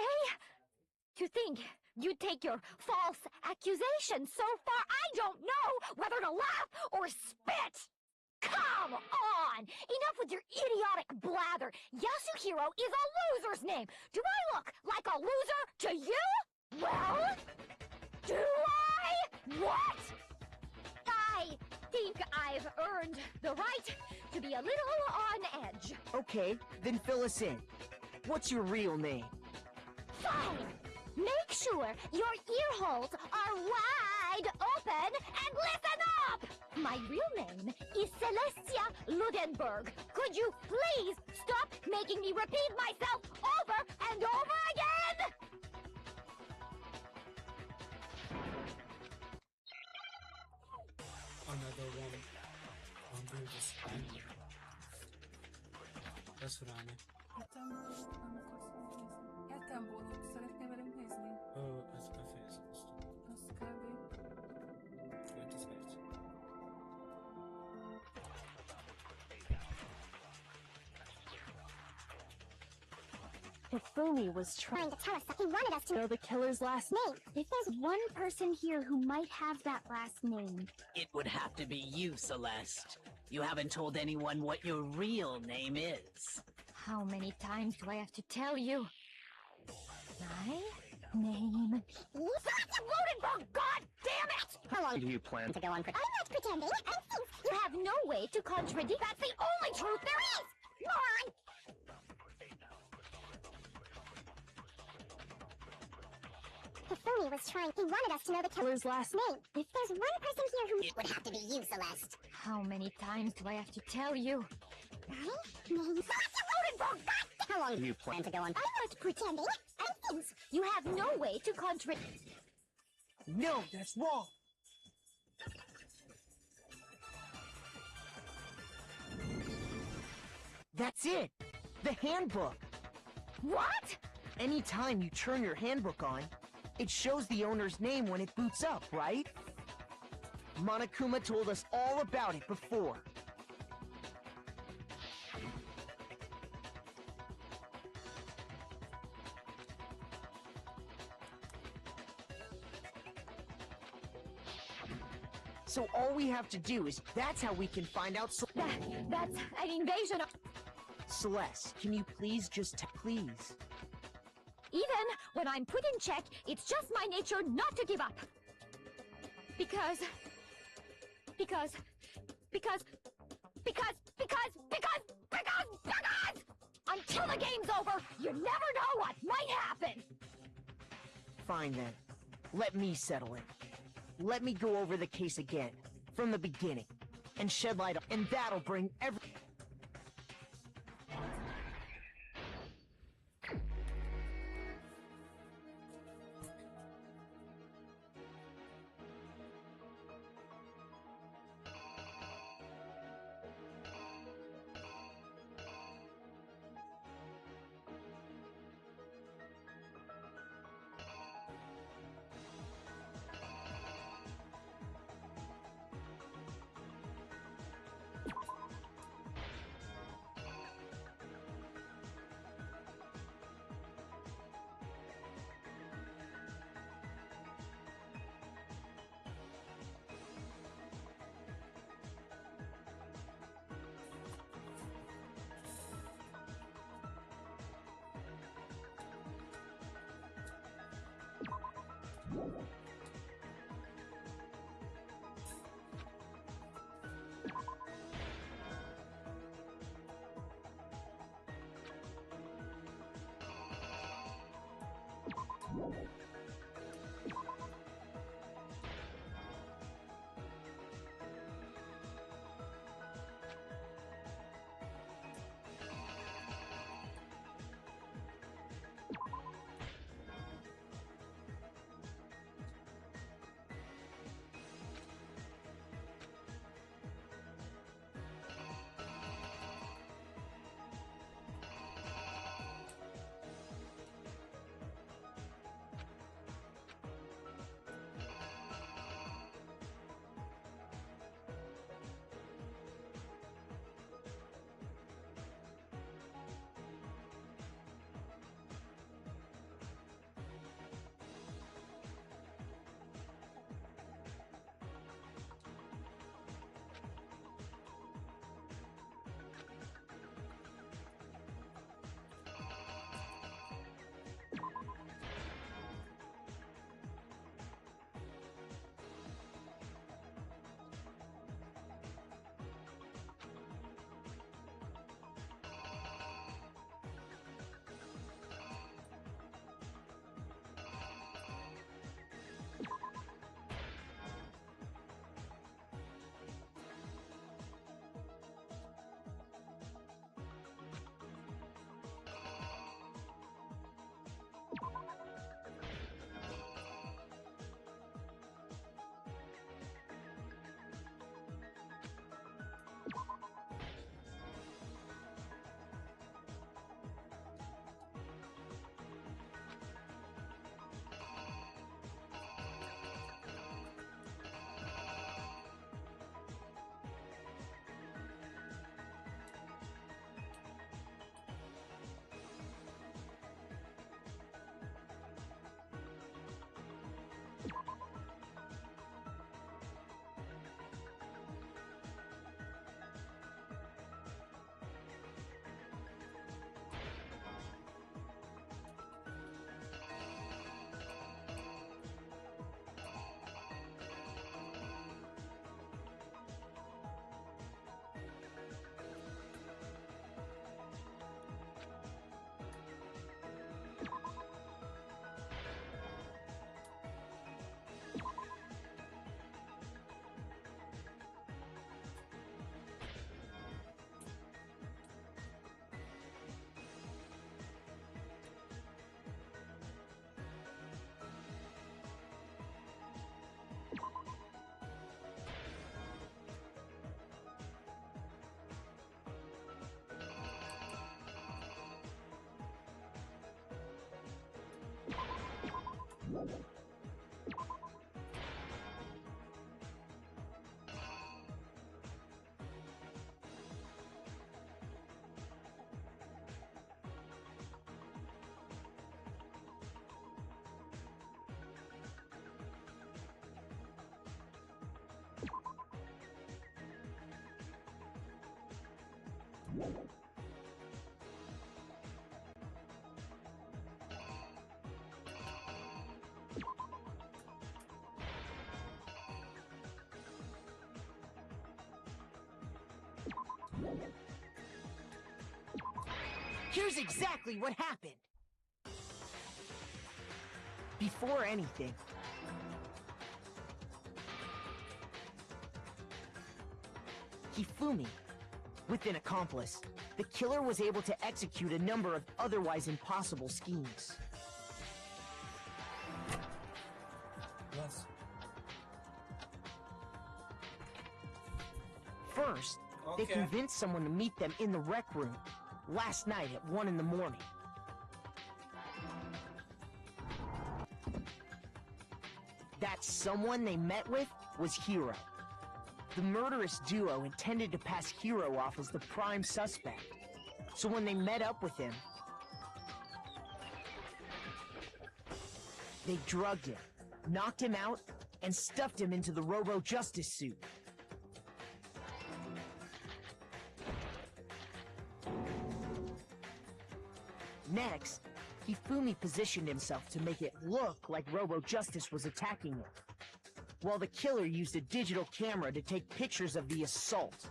To think you'd take your false accusation so far, I don't know whether to laugh or spit! Come on! Enough with your idiotic blather! Yasuhiro is a loser's name! Do I look like a loser to you? Well? Do I? What? I think I've earned the right to be a little on edge. Okay, then fill us in. What's your real name? Fine! Make sure your ear holes are wide open and listen up! My real name is Celestia Ludenberg. Could you please stop making me repeat myself over and over again? Another one. Under the spine. بس رانه. أذكى فيس وانت سمعت. Hifumi was trying To tell us that he wanted us to know the killer's last name. If there's one person here who might have that last name. It would have to be you, Celeste. You haven't told anyone what your real name is. How many times do I have to tell you? My name... Ludenberg, God damn it! How long Do you plan to go on? I'm not pretending. I'm saying You have no way to contradict... That's the only truth there is! Moron! Hifumi was trying. He wanted us to know the killer's last name. If there's one person here who... It would have to be you, Celeste. How many times do I have to tell you? My name... Ludenberg, How long do you plan to go on? I'm not pretending. I'm saying You have no way to contradict... No, that's wrong! That's it! The handbook! What? Anytime you turn your handbook on, it shows the owner's name when it boots up, right? Monokuma told us all about it before. So all we have to do is, that's how we can find out. That's an invasion of... Celeste, can you please just please? Even when I'm put in check, it's just my nature not to give up. Because... Until the game's over, you never know what might happen! Fine then. Let me settle it. Let me go over the case again, from the beginning, and shed light on, and that'll bring every... you Here's exactly what happened. Before anything, Hifumi, with an accomplice, the killer was able to execute a number of otherwise impossible schemes. Yes. First, they Okay. convinced someone to meet them in the rec room last night at 1 in the morning. That someone they met with was Hiro. The murderous duo intended to pass Hiro off as the prime suspect. So when they met up with him, they drugged him, knocked him out, and stuffed him into the Robo-Justice suit. Next, Hifumi positioned himself to make it look like Robo-Justice was attacking him, while the killer used a digital camera to take pictures of the assault.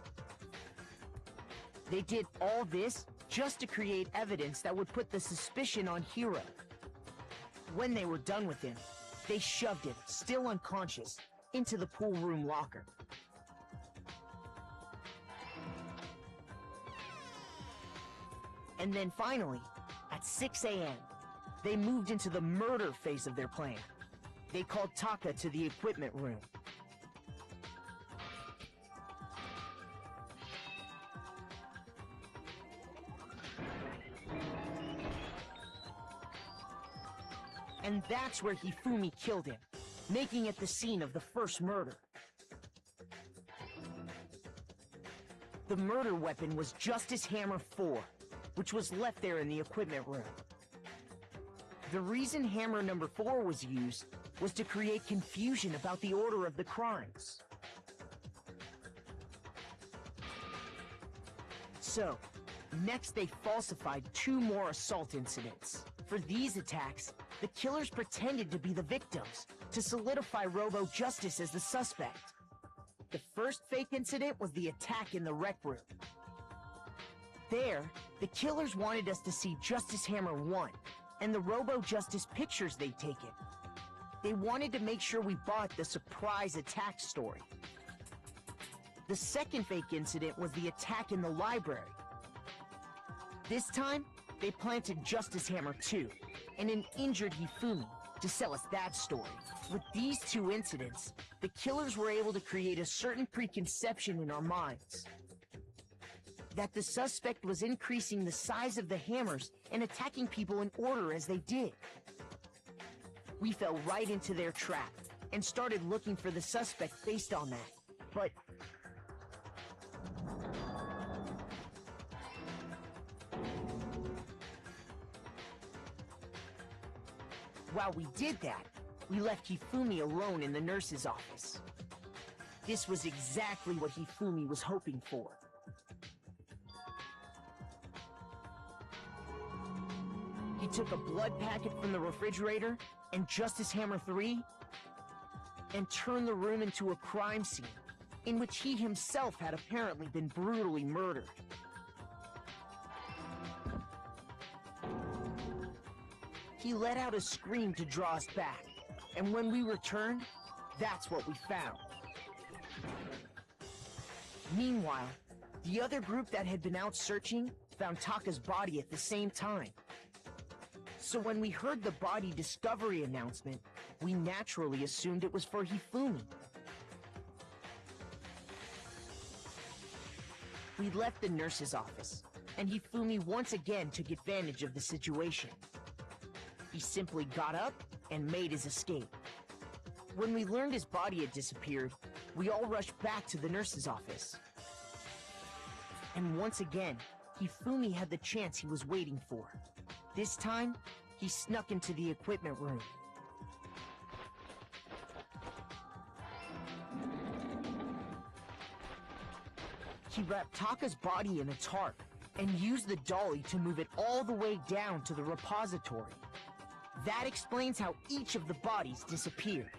They did all this just to create evidence that would put the suspicion on Hiro. When they were done with him, they shoved him, still unconscious, into the pool room locker. And then finally, at 6 a.m., they moved into the murder phase of their plan. They called Taka to the equipment room. And that's where Hifumi killed him, making it the scene of the first murder. The murder weapon was Justice Hammer 4, which was left there in the equipment room. The reason Hammer number 4 was used was to create confusion about the order of the crimes. So, next they falsified 2 more assault incidents. For these attacks, the killers pretended to be the victims, to solidify Robo-Justice as the suspect. The first fake incident was the attack in the rec room. There, the killers wanted us to see Justice Hammer 1 and the Robo-Justice pictures they'd taken. They wanted to make sure we bought the surprise attack story. The second fake incident was the attack in the library. This time, they planted Justice Hammer 2 and an injured Hifumi to sell us that story. With these 2 incidents, the killers were able to create a certain preconception in our minds that the suspect was increasing the size of the hammers and attacking people in order as they did. We fell right into their trap and started looking for the suspect based on that. But while we did that, we left Hifumi alone in the nurse's office. This was exactly what Hifumi was hoping for. He took a blood packet from the refrigerator and Justice Hammer 3 and turned the room into a crime scene in which he himself had apparently been brutally murdered. He let out a scream to draw us back, and when we returned, that's what we found. Meanwhile, the other group that had been out searching found Taka's body at the same time. So when we heard the body discovery announcement, we naturally assumed it was for Hifumi. We left the nurse's office, and Hifumi once again took advantage of the situation. He simply got up and made his escape. When we learned his body had disappeared, we all rushed back to the nurse's office. And once again, Hifumi had the chance he was waiting for. This time, he snuck into the equipment room. He wrapped Taka's body in a tarp and used the dolly to move it all the way down to the repository. That explains how each of the bodies disappeared.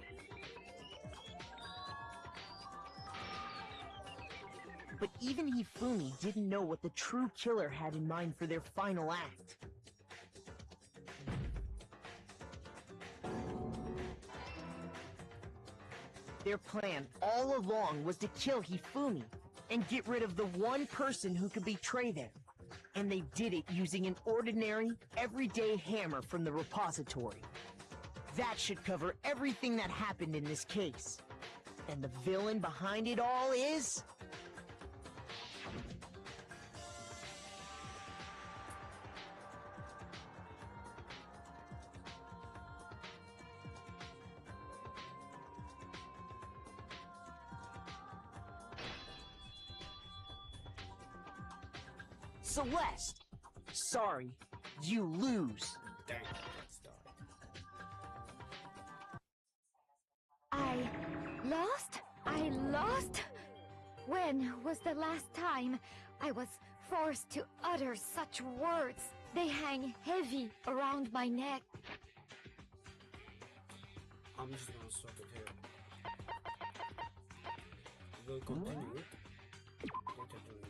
But even Hifumi didn't know what the true killer had in mind for their final act. Their plan all along was to kill Hifumi and get rid of the one person who could betray them. And they did it using an ordinary, everyday hammer from the repository. That should cover everything that happened in this case. And the villain behind it all is... Celeste! Sorry, you lose. Dang. I lost? I lost? When was the last time I was forced to utter such words? They hang heavy around my neck. I'm just gonna stop it here. We'll continue it later during